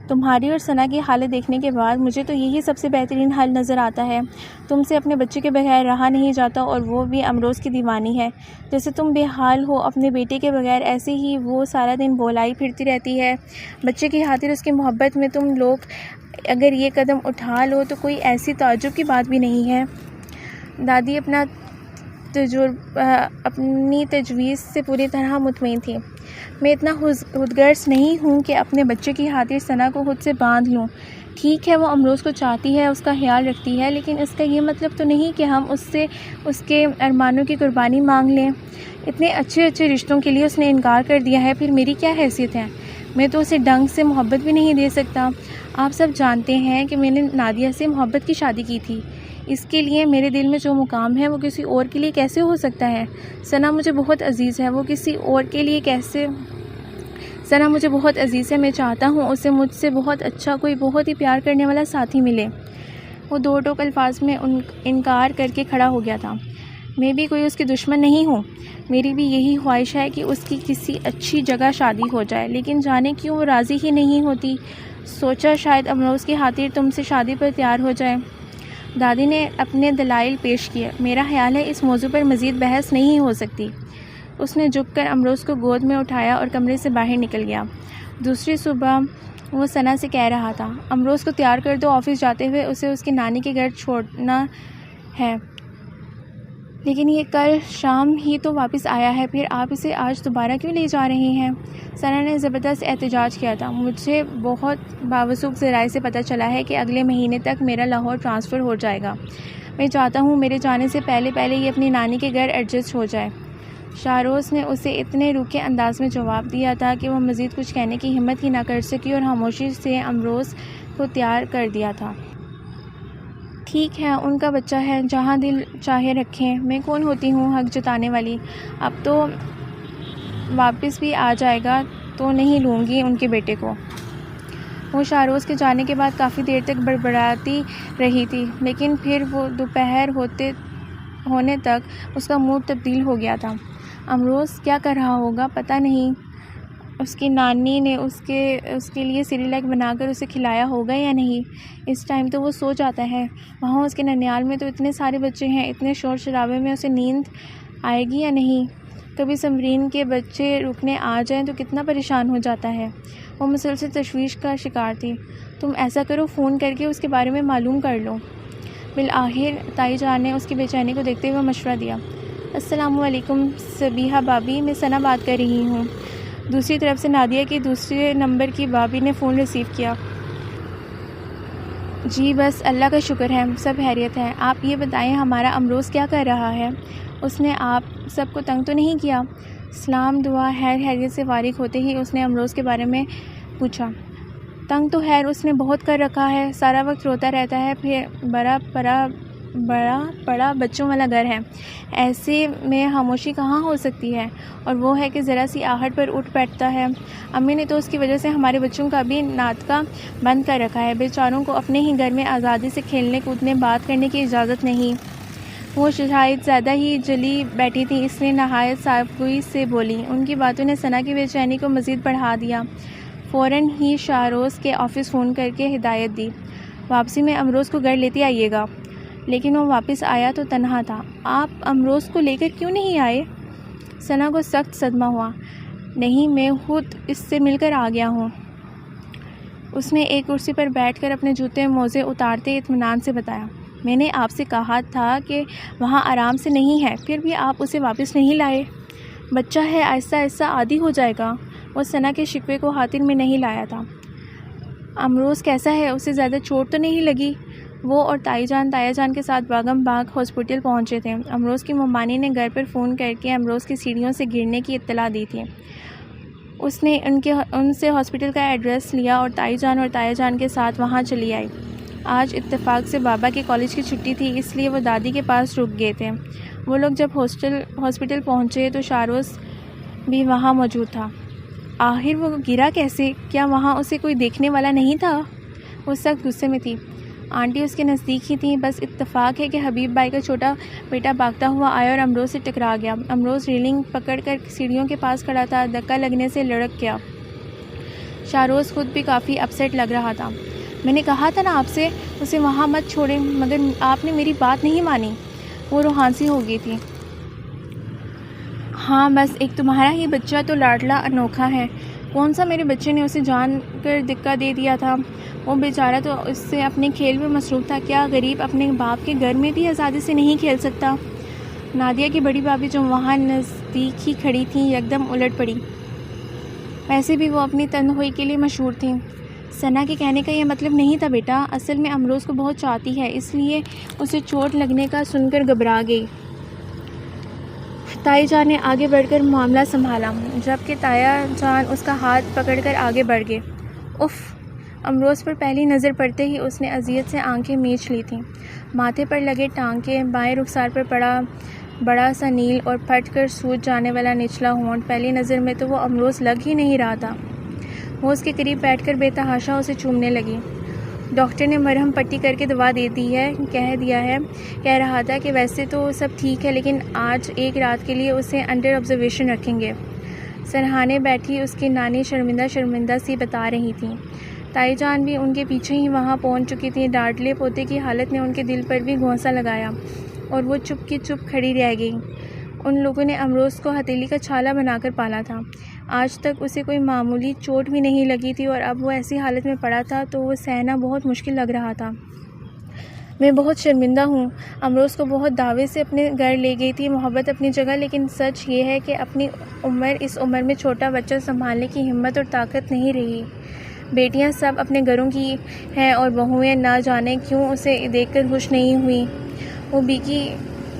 تمہاری اور ثنا کی حالت دیکھنے کے بعد مجھے تو یہی سب سے بہترین حل نظر آتا ہے۔ تم سے اپنے بچے کے بغیر رہا نہیں جاتا، اور وہ بھی امروز کی دیوانی ہے۔ جیسے تم بے حال ہو اپنے بیٹے کے بغیر، ایسے ہی وہ سارا دن بولائی پھرتی رہتی ہے۔ بچے کی خاطر اس کی محبت میں تم لوگ اگر یہ قدم اٹھا لو تو کوئی ایسی تعجب کی بات بھی نہیں ہے۔ دادی اپنی تجویز سے پوری طرح مطمئن تھی۔ میں اتنا خودغرض نہیں ہوں کہ اپنے بچے کی خاطر ثنا کو خود سے باندھ لوں۔ ٹھیک ہے، وہ امروز کو چاہتی ہے، اس کا خیال رکھتی ہے، لیکن اس کا یہ مطلب تو نہیں کہ ہم اس سے اس کے ارمانوں کی قربانی مانگ لیں۔ اتنے اچھے رشتوں کے لیے اس نے انکار کر دیا ہے، پھر میری کیا حیثیت ہے؟ میں تو اسے ڈنگ سے محبت بھی نہیں دے سکتا۔ آپ سب جانتے ہیں کہ میں نے نادیہ سے محبت کی شادی کی تھی۔ اس کے لیے میرے دل میں جو مقام ہے وہ کسی اور کے لیے کیسے ہو سکتا ہے؟ ثنا مجھے بہت عزیز ہے، وہ کسی اور کے لیے کیسے؟ ثنا مجھے بہت عزیز ہے، میں چاہتا ہوں اسے مجھ سے بہت اچھا کوئی بہت ہی پیار کرنے والا ساتھی ملے۔ وہ دو ٹوک الفاظ میں انکار کر کے کھڑا ہو گیا تھا۔ میں بھی کوئی اس کی دشمن نہیں ہوں، میری بھی یہی خواہش ہے کہ اس کی کسی اچھی جگہ شادی ہو جائے، لیکن جانے کیوں وہ راضی ہی نہیں ہوتی۔ سوچا شاید امروز کی خاطر تم سے شادی پر تیار ہو جائے۔ دادی نے اپنے دلائل پیش کیے۔ میرا خیال ہے اس موضوع پر مزید بحث نہیں ہو سکتی۔ اس نے جھک کر امروز کو گود میں اٹھایا اور کمرے سے باہر نکل گیا۔ دوسری صبح وہ ثنا سے کہہ رہا تھا، امروز کو تیار کر دو، آفس جاتے ہوئے اسے اس کی نانی کے گھر چھوڑنا ہے۔ لیکن یہ کل شام ہی تو واپس آیا ہے، پھر آپ اسے آج دوبارہ کیوں لے جا رہے ہیں؟ ثنا نے زبردست احتجاج کیا تھا۔ مجھے بہت باوثوق ذرائع سے پتہ چلا ہے کہ اگلے مہینے تک میرا لاہور ٹرانسفر ہو جائے گا۔ میں چاہتا ہوں میرے جانے سے پہلے یہ اپنی نانی کے گھر ایڈجسٹ ہو جائے۔ شاروز نے اسے اتنے روکھے انداز میں جواب دیا تھا کہ وہ مزید کچھ کہنے کی ہمت ہی نہ کر سکی اور خاموشی سے امروز کو تیار کر دیا تھا۔ ٹھیک ہے، ان کا بچہ ہے، جہاں دل چاہے رکھیں، میں کون ہوتی ہوں حق جتانے والی؟ اب تو واپس بھی آ جائے گا تو نہیں لوں گی ان کے بیٹے کو۔ وہ شاروز کے جانے کے بعد کافی دیر تک بڑبڑاتی رہی تھی، لیکن پھر وہ دوپہر ہونے تک اس کا موڈ تبدیل ہو گیا تھا۔ امروز کیا کر رہا ہوگا پتہ نہیں، اس کی نانی نے اس کے لیے سیریلیک بنا کر اسے کھلایا ہوگا یا نہیں۔ اس ٹائم تو وہ سو جاتا ہے۔ وہاں اس کے ننیال میں تو اتنے سارے بچے ہیں، اتنے شور شرابے میں اسے نیند آئے گی یا نہیں؟ کبھی سمرین کے بچے رکنے آ جائیں تو کتنا پریشان ہو جاتا ہے۔ وہ مسلسل تشویش کا شکار تھی۔ تم ایسا کرو، فون کر کے اس کے بارے میں معلوم کر لو۔ بالآخر تائی جان نے اس کی بے چینی کو دیکھتے ہوئے مشورہ دیا۔ السلام علیکم صبیحہ بابی، میں ثنا بات کر رہی ہوں۔ دوسری طرف سے نادیہ کی دوسرے نمبر کی بابی نے فون ریسیو کیا۔ جی بس اللہ کا شکر ہے، سب خیریت ہے۔ آپ یہ بتائیں ہمارا امروز کیا کر رہا ہے؟ اس نے آپ سب کو تنگ تو نہیں کیا؟ سلام دعا خیریت سے فارغ ہوتے ہی اس نے امروز کے بارے میں پوچھا۔ تنگ تو خیر اس نے بہت کر رکھا ہے، سارا وقت روتا رہتا ہے، پھر بڑا پڑا بچوں والا گھر ہے، ایسے میں خاموشی کہاں ہو سکتی ہے؟ اور وہ ہے کہ ذرا سی آہٹ پر اٹھ بیٹھتا ہے۔ امی نے تو اس کی وجہ سے ہمارے بچوں کا بھی ناطقہ بند کر رکھا ہے، بیچاروں کو اپنے ہی گھر میں آزادی سے کھیلنے کودنے بات کرنے کی اجازت نہیں۔ وہ شاید زیادہ ہی جلی بیٹھی تھی، اس لیے نہایت صافگوئی سے بولی۔ ان کی باتوں نے ثنا کی بے چینی کو مزید بڑھا دیا۔ فوراً ہی شاہروز کے آفس فون کر کے ہدایت دی، واپسی میں امروز کو گھر لیتے آئیے گا۔ لیکن وہ واپس آیا تو تنہا تھا۔ آپ امروز کو لے کر کیوں نہیں آئے؟ ثنا کو سخت صدمہ ہوا۔ نہیں، میں خود اس سے مل کر آ گیا ہوں، اس نے ایک کرسی پر بیٹھ کر اپنے جوتے موزے اتارتے اطمینان سے بتایا۔ میں نے آپ سے کہا تھا کہ وہاں آرام سے نہیں ہے، پھر بھی آپ اسے واپس نہیں لائے۔ بچہ ہے، آہستہ آہستہ عادی ہو جائے گا۔ وہ ثنا کے شکوے کو خاطر میں نہیں لایا تھا۔ امروز کیسا ہے؟ اسے زیادہ چوٹ تو نہیں لگی؟ وہ اور تایا جان کے ساتھ باغم باغ ہاسپٹل پہنچے تھے۔ امروز کی ممانی نے گھر پر فون کر کے امروز کی سیڑھیوں سے گرنے کی اطلاع دی تھی۔ اس نے ان سے ہاسپٹل کا ایڈریس لیا اور تایا جان کے ساتھ وہاں چلی آئی۔ آج اتفاق سے بابا کے کالج کی چھٹی تھی، اس لیے وہ دادی کے پاس رک گئے تھے۔ وہ لوگ جب ہاسپٹل پہنچے تو شاہروز بھی وہاں موجود تھا۔ آخر وہ گرا کیسے؟ کیا وہاں اسے کوئی دیکھنے والا نہیں تھا؟ وہ سخت غصے میں تھی۔ آنٹی اس کے نزدیک ہی تھیں، بس اتفاق ہے کہ حبیب بھائی کا چھوٹا بیٹا بھاگتا ہوا آیا اور امروز سے ٹکرا گیا۔ امروز ریلنگ پکڑ کر سیڑھیوں کے پاس کھڑا تھا، دھکا لگنے سے لڑک گیا۔ شاہروز خود بھی کافی اپسیٹ لگ رہا تھا۔ میں نے کہا تھا نا آپ سے اسے وہاں مت چھوڑیں، مگر آپ نے میری بات نہیں مانی۔ وہ روحانسی ہو گئی تھی۔ ہاں بس ایک تمہارا ہی بچہ تو لاڈلا انوکھا ہے، کون سا میرے بچے نے اسے جان کر دھکا دے دیا تھا؟ وہ بیچارہ تو اس سے اپنے کھیل میں مصروف تھا، کیا غریب اپنے باپ کے گھر میں بھی آزادی سے نہیں کھیل سکتا؟ نادیہ کی بڑی بھابھی جو وہاں نزدیک ہی کھڑی تھیں یکدم الٹ پڑی۔ ویسے بھی وہ اپنی تنہائی کے لیے مشہور تھیں۔ ثنا کے کہنے کا یہ مطلب نہیں تھا بیٹا، اصل میں امروز کو بہت چاہتی ہے، اس لیے اسے چوٹ لگنے کا سن کر گھبرا گئی۔ تائی جان نے آگے بڑھ کر معاملہ سنبھالا، جبکہ تایا جان اس کا ہاتھ پکڑ کر آگے بڑھ گئے۔ اف! امروز پر پہلی نظر پڑتے ہی اس نے اذیت سے آنکھیں میچ لی تھیں۔ ماتھے پر لگے ٹانکے، بائیں رخسار پر پڑا بڑا سا نیل اور پھٹ کر سوج جانے والا نچلا ہونٹ، پہلی نظر میں تو وہ امروز لگ ہی نہیں رہا تھا۔ وہ اس کے قریب بیٹھ کر بے تحاشا اسے چومنے لگی۔ ڈاکٹر نے مرہم پٹی کر کے دوا دے دی ہے، کہہ رہا تھا کہ ویسے تو سب ٹھیک ہے، لیکن آج ایک رات کے لیے اسے انڈر آبزرویشن رکھیں گے۔ سرہانے بیٹھی اس کی نانی شرمندہ سی بتا رہی تھیں۔ تائی جان بھی ان کے پیچھے ہی وہاں پہنچ چکی تھیں۔ ڈاڈلے پوتے کی حالت نے ان کے دل پر بھی گھونسا لگایا اور وہ چپ کی چپ کھڑی رہ گئی۔ ان لوگوں نے امروز کو ہتھیلی کا چھالا بنا کر پالا تھا، آج تک اسے کوئی معمولی چوٹ بھی نہیں لگی تھی، اور اب وہ ایسی حالت میں پڑا تھا تو وہ سہنا بہت مشکل لگ رہا تھا۔ میں بہت شرمندہ ہوں۔ امروز کو بہت دعوے سے اپنے گھر لے گئی تھی، محبت اپنی جگہ، لیکن سچ یہ ہے کہ اپنی اس عمر میں چھوٹا بچہ سنبھالنے کی ہمت اور طاقت نہیں رہی۔ بیٹیاں سب اپنے گھروں کی ہیں اور بہویں نہ جانے کیوں اسے دیکھ کر خوش نہیں ہوئیں۔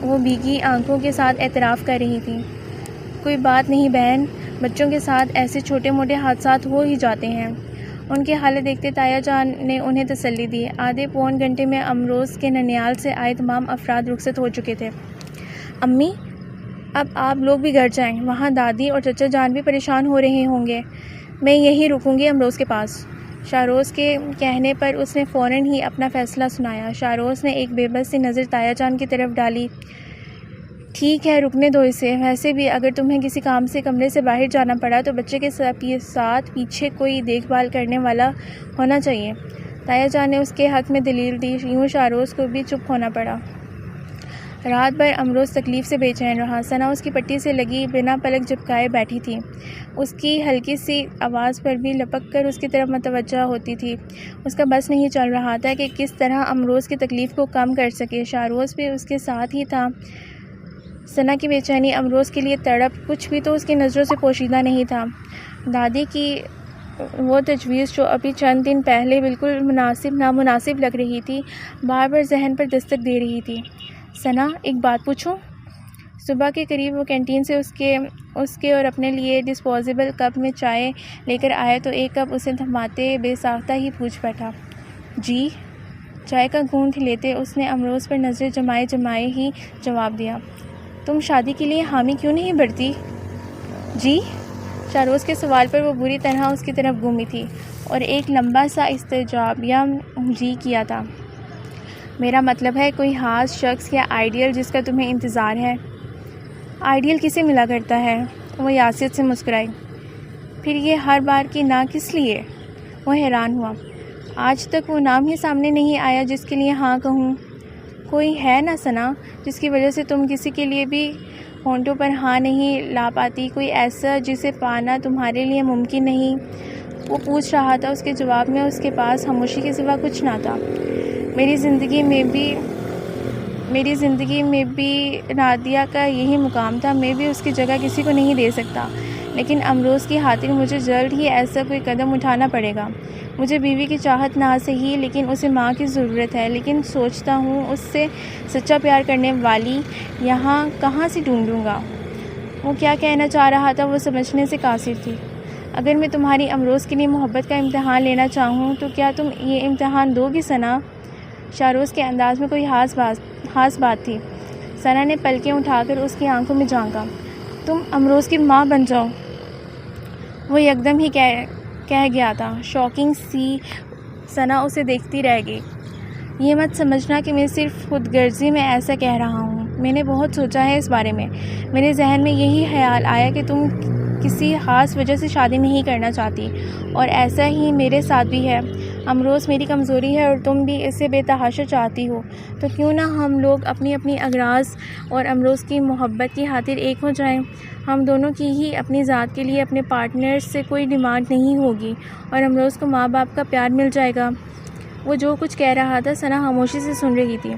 وہ بھیگی آنکھوں کے ساتھ اعتراف کر رہی تھی۔ کوئی بات نہیں بہن، بچوں کے ساتھ ایسے چھوٹے موٹے حادثات ہو ہی جاتے ہیں۔ ان کی حالت دیکھتے تایا جان نے انہیں تسلی دی۔ آدھے پون گھنٹے میں امروز کے ننیال سے آئے تمام افراد رخصت ہو چکے تھے۔ امی، اب آپ لوگ بھی گھر جائیں، وہاں دادی اور چچا جان بھی پریشان ہو رہے ہوں گے، میں یہیں رکوں گی امروز کے پاس۔ شاہروز کے کہنے پر اس نے فوراً ہی اپنا فیصلہ سنایا۔ شاہروز نے ایک بے بس سی نظر تایا جان کی طرف ڈالی۔ ٹھیک ہے، رکنے دو اسے، ویسے بھی اگر تمہیں کسی کام سے کمرے سے باہر جانا پڑا تو بچے کے ساتھ پیچھے کوئی دیکھ بھال کرنے والا ہونا چاہیے۔ تایا جان نے اس کے حق میں دلیل دی، یوں شاہروز کو بھی چپ ہونا پڑا۔ رات بھر امروز تکلیف سے بے چین رہا۔ ثنا اس کی پٹی سے لگی بنا پلک جھپکائے بیٹھی تھی، اس کی ہلکی سی آواز پر بھی لپک کر اس کی طرف متوجہ ہوتی تھی۔ اس کا بس نہیں چل رہا تھا کہ کس طرح امروز کی تکلیف کو کم کر سکے۔ شاہروز بھی اس کے ساتھ ہی تھا۔ ثنا کی بے چینی، امروز کے لیے تڑپ، کچھ بھی تو اس کی نظروں سے پوشیدہ نہیں تھا۔ دادی کی وہ تجویز جو ابھی چند دن پہلے بالکل نامناسب لگ رہی تھی، بار بار ذہن پر دستک دے رہی تھی۔ ثنا، ایک بات پوچھوں؟ صبح کے قریب وہ کینٹین سے اس کے اور اپنے لیے ڈسپوزیبل کپ میں چائے لے کر آیا تو ایک کپ اسے تھماتے بے ساختہ ہی پوچھ بیٹھا، جی؟ چائے کا گھونٹ لیتے اس نے امروز پر نظریں جمائے ہی جواب دیا، تم شادی کے لیے حامی کیوں نہیں بھرتی؟ جی؟ شاہروز کے سوال پر وہ بری طرح اس کی طرف گھومی تھی اور ایک لمبا سا استجاب یا جی کیا تھا۔ میرا مطلب ہے کوئی خاص شخص یا آئیڈیل جس کا تمہیں انتظار ہے۔ آئیڈیل کسے ملا کرتا ہے؟ وہ یاسیت سے مسکرائی۔ پھر یہ ہر بار کی نہ کس لیے؟ وہ حیران ہوا۔ آج تک وہ نام ہی سامنے نہیں آیا جس کے لیے ہاں کہوں۔ کوئی ہے نہ ثنا جس کی وجہ سے تم کسی کے لیے بھی ہونٹوں پر ہاں نہیں لا پاتی، کوئی ایسا جسے پانا تمہارے لیے ممکن نہیں؟ وہ پوچھ رہا تھا، اس کے جواب میں اس کے پاس خاموشی کے سوا کچھ نہ تھا۔ میری زندگی میں بھی نادیہ کا یہی مقام تھا، میں بھی اس کی جگہ کسی کو نہیں دے سکتا، لیکن امروز کی خاطر مجھے جلد ہی ایسا کوئی قدم اٹھانا پڑے گا۔ مجھے بیوی کی چاہت نہ صحیح لیکن اسے ماں کی ضرورت ہے، لیکن سوچتا ہوں اس سے سچا پیار کرنے والی یہاں کہاں سے ڈھونڈوں گا؟ وہ کیا کہنا چاہ رہا تھا وہ سمجھنے سے قاصر تھی۔ اگر میں تمہاری امروز کے لیے محبت کا امتحان لینا چاہوں تو کیا تم یہ امتحان دو گی ثنا؟ شاہروز کے انداز میں کوئی خاص بات تھی۔ ثنا نے پلکیں اٹھا کر اس کی آنکھوں میں جھانکا۔ تم امروز کی ماں بن جاؤ۔ وہ یکدم ہی کہہ گیا تھا۔ شاکنگ سی ثنا اسے دیکھتی رہ گئی۔ یہ مت سمجھنا کہ میں صرف خود غرضی میں ایسا کہہ رہا ہوں، میں نے بہت سوچا ہے اس بارے میں۔ میرے ذہن میں یہی خیال آیا کہ تم کسی خاص وجہ سے شادی نہیں کرنا چاہتی، اور ایسا ہی میرے ساتھ بھی ہے۔ امروز میری کمزوری ہے اور تم بھی اسے بے تحاشا چاہتی ہو، تو کیوں نہ ہم لوگ اپنی اغراض اور امروز کی محبت کی خاطر ایک ہو جائیں۔ ہم دونوں کی ہی اپنی ذات کے لیے اپنے پارٹنر سے کوئی ڈیمانڈ نہیں ہوگی اور امروز کو ماں باپ کا پیار مل جائے گا۔ وہ جو کچھ کہہ رہا تھا ثنا خاموشی سے سن رہی تھی۔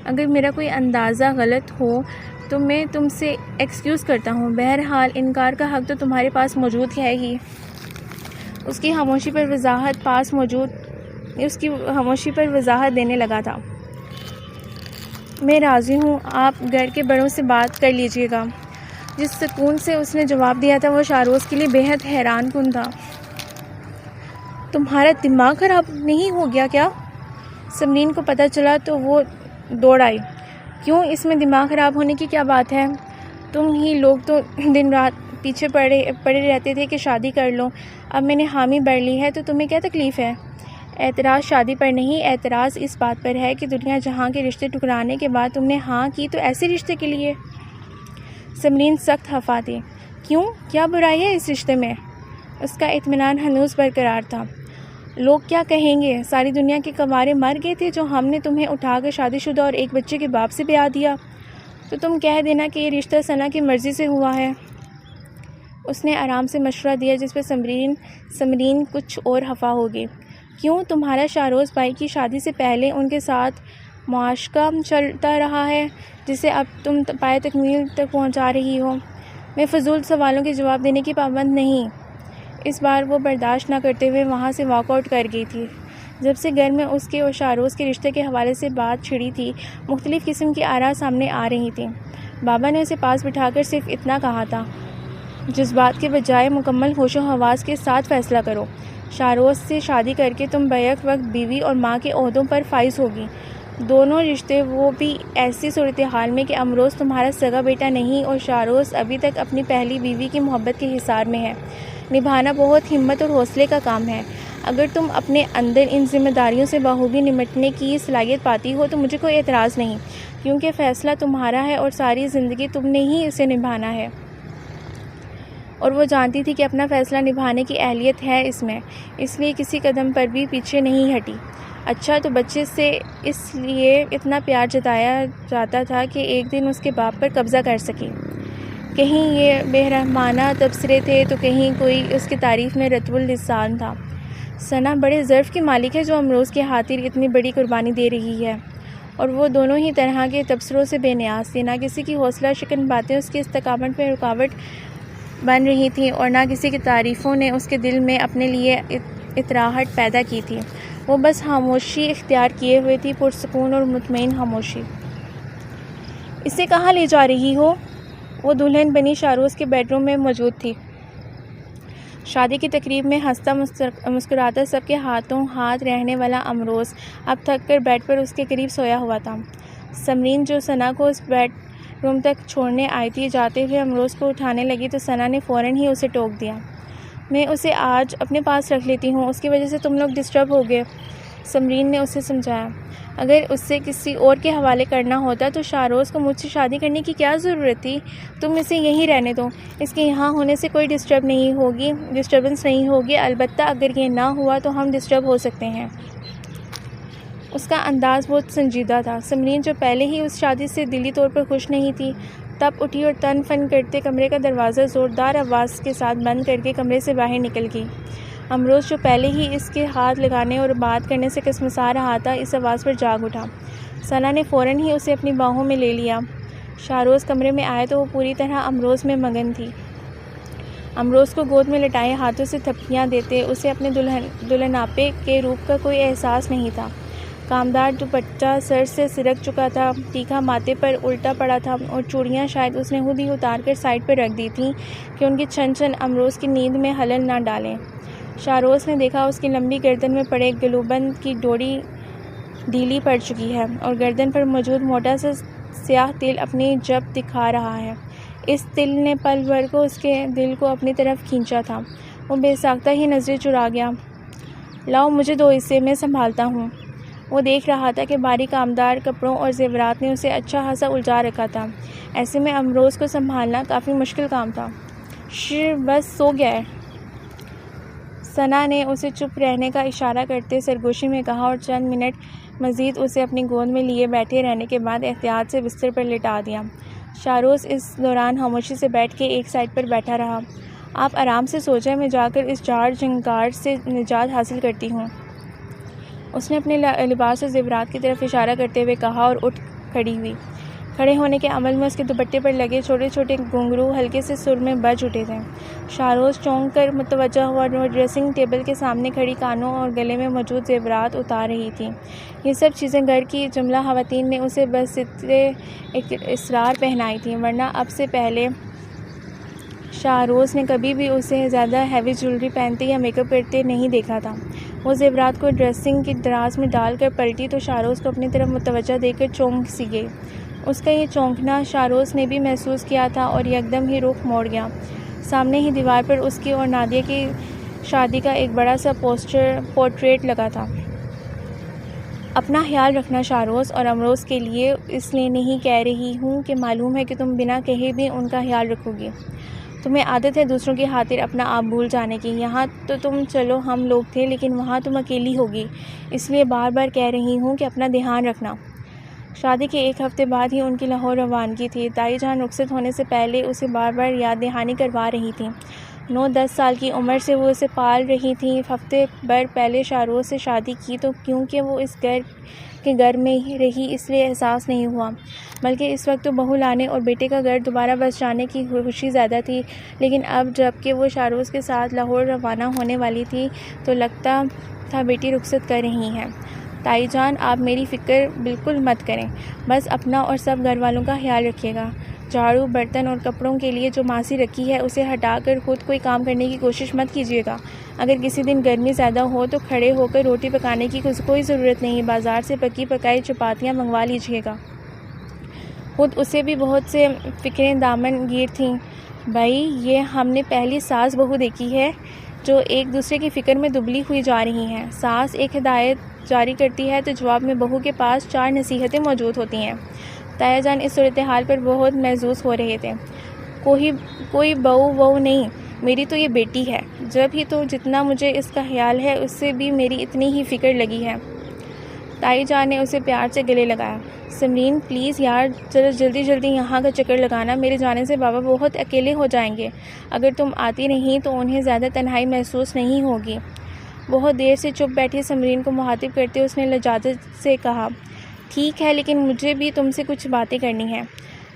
اگر میرا کوئی اندازہ غلط ہو تو میں تم سے ایکسکیوز کرتا ہوں، بہرحال انکار کا حق تو تمہارے پاس موجود ہے ہی۔ اس کی خاموشی پر وضاحت دینے لگا تھا۔ میں راضی ہوں، آپ گھر کے بڑوں سے بات کر لیجئے گا۔ جس سکون سے اس نے جواب دیا تھا وہ شاہروز کے لیے بےحد حیران کن تھا۔ تمہارا دماغ خراب نہیں ہو گیا کیا؟ سمرین کو پتہ چلا تو وہ دوڑ آئی۔ کیوں، اس میں دماغ خراب ہونے کی کیا بات ہے؟ تم ہی لوگ تو دن رات پیچھے پڑے رہتے تھے کہ شادی کر لو، اب میں نے حامی بھر لی ہے تو تمہیں کیا تکلیف ہے؟ اعتراض شادی پر نہیں، اعتراض اس بات پر ہے کہ دنیا جہاں کے رشتے ٹکرانے کے بعد تم نے ہاں کی تو ایسے رشتے کے لیے۔ سمرین سخت خفا تھی۔ کیوں، کیا برائی ہے اس رشتے میں؟ اس کا اطمینان ہنوز برقرار تھا۔ لوگ کیا کہیں گے؟ ساری دنیا کے کنوارے مر گئے تھے جو ہم نے تمہیں اٹھا کر شادی شدہ اور ایک بچے کے باپ سے بیاہ دیا، تو تم کہہ دینا کہ یہ رشتہ ثنا کی مرضی سے ہوا ہے۔ اس نے آرام سے مشورہ دیا جس پہ سمرین کچھ اور خفا ہو گئی۔ کیوں، تمہارا شاہروز بھائی کی شادی سے پہلے ان کے ساتھ معاشقہ چلتا رہا ہے جسے اب تم پائے تکمیل تک پہنچا رہی ہو۔ میں فضول سوالوں کے جواب دینے کی پابند نہیں۔ اس بار وہ برداشت نہ کرتے ہوئے وہاں سے واک آؤٹ کر گئی تھی۔ جب سے گھر میں اس کے اور شاہروز کے رشتے کے حوالے سے بات چھڑی تھی، مختلف قسم کی آراء سامنے آ رہی تھیں۔ بابا نے اسے پاس بٹھا کر صرف اتنا کہا تھا، جذبات کے بجائے مکمل ہوش و حواس کے ساتھ فیصلہ کرو۔ شاہروز سے شادی کر کے تم بیک وقت بیوی اور ماں کے عہدوں پر فائز ہوگی۔ دونوں رشتے، وہ بھی ایسی صورتحال میں کہ امروز تمہارا سگا بیٹا نہیں اور شاہروز ابھی تک اپنی پہلی بیوی کی محبت کے حصار میں ہے، نبھانا بہت ہمت اور حوصلے کا کام ہے۔ اگر تم اپنے اندر ان ذمہ داریوں سے بخوبی نمٹنے کی صلاحیت پاتی ہو تو مجھے کوئی اعتراض نہیں، کیونکہ فیصلہ تمہارا ہے اور ساری زندگی تم نے ہی اسے نبھانا ہے۔ اور وہ جانتی تھی کہ اپنا فیصلہ نبھانے کی اہلیت ہے اس لیے کسی قدم پر بھی پیچھے نہیں ہٹی۔ اچھا، تو بچے سے اس لیے اتنا پیار جتایا جاتا تھا کہ ایک دن اس کے باپ پر قبضہ کر سکی۔ کہیں یہ بہرحمانہ تبصرے تھے تو کہیں کوئی اس کی تعریف میں رطب اللسان تھا۔ ثنا بڑے ظرف کی مالک ہے جو امروز کی خاطر اتنی بڑی قربانی دے رہی ہے، اور وہ دونوں ہی طرح کے تبصروں سے بے نیاز تھی۔ نہ کسی کی حوصلہ شکن باتیں اس کی استقامت میں رکاوٹ بن رہی تھیں اور نہ کسی کی تعریفوں نے اس کے دل میں اپنے لیے اطراحت پیدا کی تھی۔ وہ بس خاموشی اختیار کیے ہوئے تھی، پرسکون اور مطمئن خاموشی۔ اسے کہاں لے جا رہی ہو؟ وہ دلہن بنی شاروز کے بیڈ روم میں موجود تھی۔ شادی کی تقریب میں ہنستا مسکراتا سب کے ہاتھوں ہاتھ رہنے والا امروز اب تھک کر بیڈ پر اس کے قریب سویا ہوا تھا۔ سمرین جو ثنا کو اس بیڈ روم تک چھوڑنے آئی تھی، جاتے ہوئے امروز کو اٹھانے لگی تو ثنا نے فوراً ہی اسے ٹوک دیا۔ میں اسے آج اپنے پاس رکھ لیتی ہوں، اس کی وجہ سے تم لوگ ڈسٹرب ہو گئے، سمرین نے اسے سمجھایا۔ اگر اسے کسی اور کے حوالے کرنا ہوتا تو شاروز کو مجھ سے شادی کرنے کی کیا ضرورت تھی؟ تم اسے یہیں رہنے دو، اس کے یہاں ہونے سے کوئی ڈسٹربنس نہیں ہوگی، البتہ اگر یہ نہ ہوا تو ہم ڈسٹرب ہو سکتے ہیں۔ اس کا انداز بہت سنجیدہ تھا۔ سمرین جو پہلے ہی اس شادی سے دلی طور پر خوش نہیں تھی، تب اٹھی اور تن فن کرتے کمرے کا دروازہ زوردار آواز کے ساتھ بند کر کے کمرے سے باہر نکل گئی۔ امروز جو پہلے ہی اس کے ہاتھ لگانے اور بات کرنے سے کسمسا رہا تھا، اس آواز پر جاگ اٹھا۔ ثنا نے فوراً ہی اسے اپنی باہوں میں لے لیا۔ شاروز کمرے میں آئے تو وہ پوری طرح امروز میں مگن تھی۔ امروز کو گود میں لٹائے ہاتھوں سے تھپکیاں دیتے اسے اپنے دلہناپے کے روپ کا کوئی احساس نہیں تھا۔ کامدار دوپٹہ سر سے سرک چکا تھا، ٹیکا ماتھے پر الٹا پڑا تھا اور چوڑیاں شاید اس نے خود ہی اتار کر سائڈ پر رکھ دی تھیں کہ ان کی چھن چھن امروز کی نیند میں خلل نہ ڈالیں۔ شاروز نے دیکھا اس کی لمبی گردن میں پڑے گلوبند کی ڈوری ڈھیلی پڑ چکی ہے اور گردن پر موجود موٹا سا سیاہ تل اپنی جب دکھا رہا ہے۔ اس تل نے پل بھر کو اس کے دل کو اپنی طرف کھینچا تھا۔ وہ بے ساختہ ہی نظریں چرا گیا۔ لاؤ مجھے دو اسے، میں سنبھالتا ہوں۔ وہ دیکھ رہا تھا کہ باریک کامدار کپڑوں اور زیورات نے اسے اچھا خاصا الجھا رکھا تھا۔ ایسے میں امروز کو سنبھالنا کافی مشکل کام تھا۔ بس سو گیا ہے، ثنا نے اسے چپ رہنے کا اشارہ کرتے سرگوشی میں کہا اور چند منٹ مزید اسے اپنی گود میں لیے بیٹھے رہنے کے بعد احتیاط سے بستر پر لٹا دیا۔ شاروز اس دوران خاموشی سے بیٹھ کے ایک سائڈ پر بیٹھا رہا۔ آپ آرام سے سو جائیں، میں جا کر اس جھاڑ جھنکار سے نجات حاصل کرتی ہوں، اس نے اپنے لباس اور زیورات کی طرف اشارہ کرتے ہوئے کہا اور اٹھ کھڑی ہوئی۔ کھڑے ہونے کے عمل میں اس کے دوپٹے پر لگے چھوٹے چھوٹے گھنگرو ہلکے سے سر میں بج اٹھے تھے۔ شاروز چونک کر متوجہ ہوا اور ڈریسنگ ٹیبل کے سامنے کھڑی کانوں اور گلے میں موجود زیورات اتار رہی تھی۔ یہ سب چیزیں گھر کی جملہ خواتین نے اسے بس اصرار پہنائی تھیں، ورنہ اب سے پہلے شاروز نے کبھی بھی اسے زیادہ ہیوی جیولری پہنتے یا میک اپ کرتے نہیں دیکھا تھا۔ وہ زیورات کو ڈریسنگ کی دراز میں ڈال کر پلٹی تو شاروز کو اپنی طرف متوجہ دیکھ کر چونک سی گئی۔ اس کا یہ چونکنا شاروز نے بھی محسوس کیا تھا اور یکدم ہی رخ موڑ گیا۔ سامنے ہی دیوار پر اس کی اور نادیہ کی شادی کا ایک بڑا سا پورٹریٹ لگا تھا۔ اپنا خیال رکھنا شاروز، اور امروز کے لیے اس لیے نہیں کہہ رہی ہوں کہ معلوم ہے کہ تم بنا کہے بھی ان کا خیال رکھو گی۔ تمہیں عادت ہے دوسروں کی خاطر اپنا آپ بھول جانے کی۔ یہاں تو تم چلو ہم لوگ تھے، لیکن وہاں تم اکیلی ہوگی، اس لیے بار بار کہہ رہی ہوں کہ اپنا دھیان رکھنا۔ شادی کے ایک ہفتے بعد ہی ان کی لاہور روانگی تھی۔ تائی جان رخصت ہونے سے پہلے اسے بار بار یاد دہانی کروا رہی تھیں۔ 9-10 سال کی عمر سے وہ اسے پال رہی تھیں۔ ہفتے بھر پہلے شاروز سے شادی کی تو کیونکہ وہ اس گھر میں ہی رہی اس لیے احساس نہیں ہوا، بلکہ اس وقت تو بہو لانے اور بیٹے کا گھر دوبارہ بس جانے کی خوشی زیادہ تھی۔ لیکن اب جب کہ وہ شاروز کے ساتھ لاہور روانہ ہونے والی تھی تو لگتا تھا بیٹی رخصت کر رہی ہیں۔ تائی جان آپ میری فکر بالکل مت کریں، بس اپنا اور سب گھر والوں کا خیال رکھیے گا۔ جھاڑو برتن اور کپڑوں کے لیے جو ماسی رکھی ہے اسے ہٹا کر خود کوئی کام کرنے کی کوشش مت کیجیے گا۔ اگر کسی دن گرمی زیادہ ہو تو کھڑے ہو کر روٹی پکانے کی کوئی ضرورت نہیں، بازار سے پکی پکائی چپاتیاں منگوا لیجیے گا۔ خود اسے بھی بہت سے فکریں دامن گیر تھیں۔ بھائی یہ ہم نے پہلی ساس بہو دیکھی ہے جو ایک دوسرے کی فکر میں دبلی ہوئی جا رہی ہیں۔ ساس ایک ہدایت جاری کرتی ہے تو جواب میں بہو کے پاس 4 نصیحتیں موجود ہوتی ہیں۔ تایا جان اس صورتحال پر بہت محظوظ ہو رہے تھے۔ کوئی بہو نہیں، میری تو یہ بیٹی ہے، جب ہی تو جتنا مجھے اس کا خیال ہے اس سے بھی میری اتنی ہی فکر لگی ہے۔ تائی جان نے اسے پیار سے گلے لگایا۔ سمرین پلیز یار ذرا جلدی یہاں کا چکر لگانا، میرے جانے سے بابا بہت اکیلے ہو جائیں گے۔ اگر تم آتی نہیں تو انہیں زیادہ تنہائی محسوس نہیں ہوگی۔ بہت دیر سے چپ بیٹھی سمرین کو مخاطب کرتے اس نے لجاجت سے کہا، ٹھیک ہے لیکن مجھے بھی تم سے کچھ باتیں کرنی ہیں،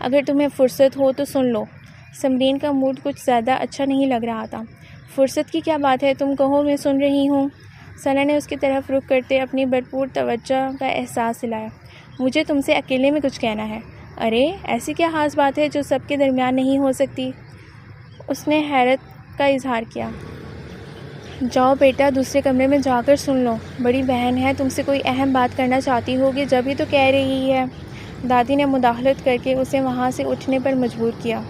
اگر تمہیں فرصت ہو تو سن لو۔ سمرین کا موڈ کچھ زیادہ اچھا نہیں لگ رہا تھا۔ فرصت کی کیا بات ہے، تم کہو میں سن رہی ہوں۔ ثنا نے اس کی طرف رخ کرتے اپنی بھرپور توجہ کا احساس دلایا۔ مجھے تم سے اکیلے میں کچھ کہنا ہے۔ ارے ایسی کیا خاص بات ہے جو سب کے درمیان نہیں ہو سکتی؟ اس نے حیرت کا اظہار کیا۔ جاؤ بیٹا دوسرے کمرے میں جا کر سن لو، بڑی بہن ہے تم سے کوئی اہم بات کرنا چاہتی ہوگی جب ہی تو کہہ رہی ہے۔ دادی نے مداخلت کر کے اسے وہاں سے اٹھنے پر مجبور کیا۔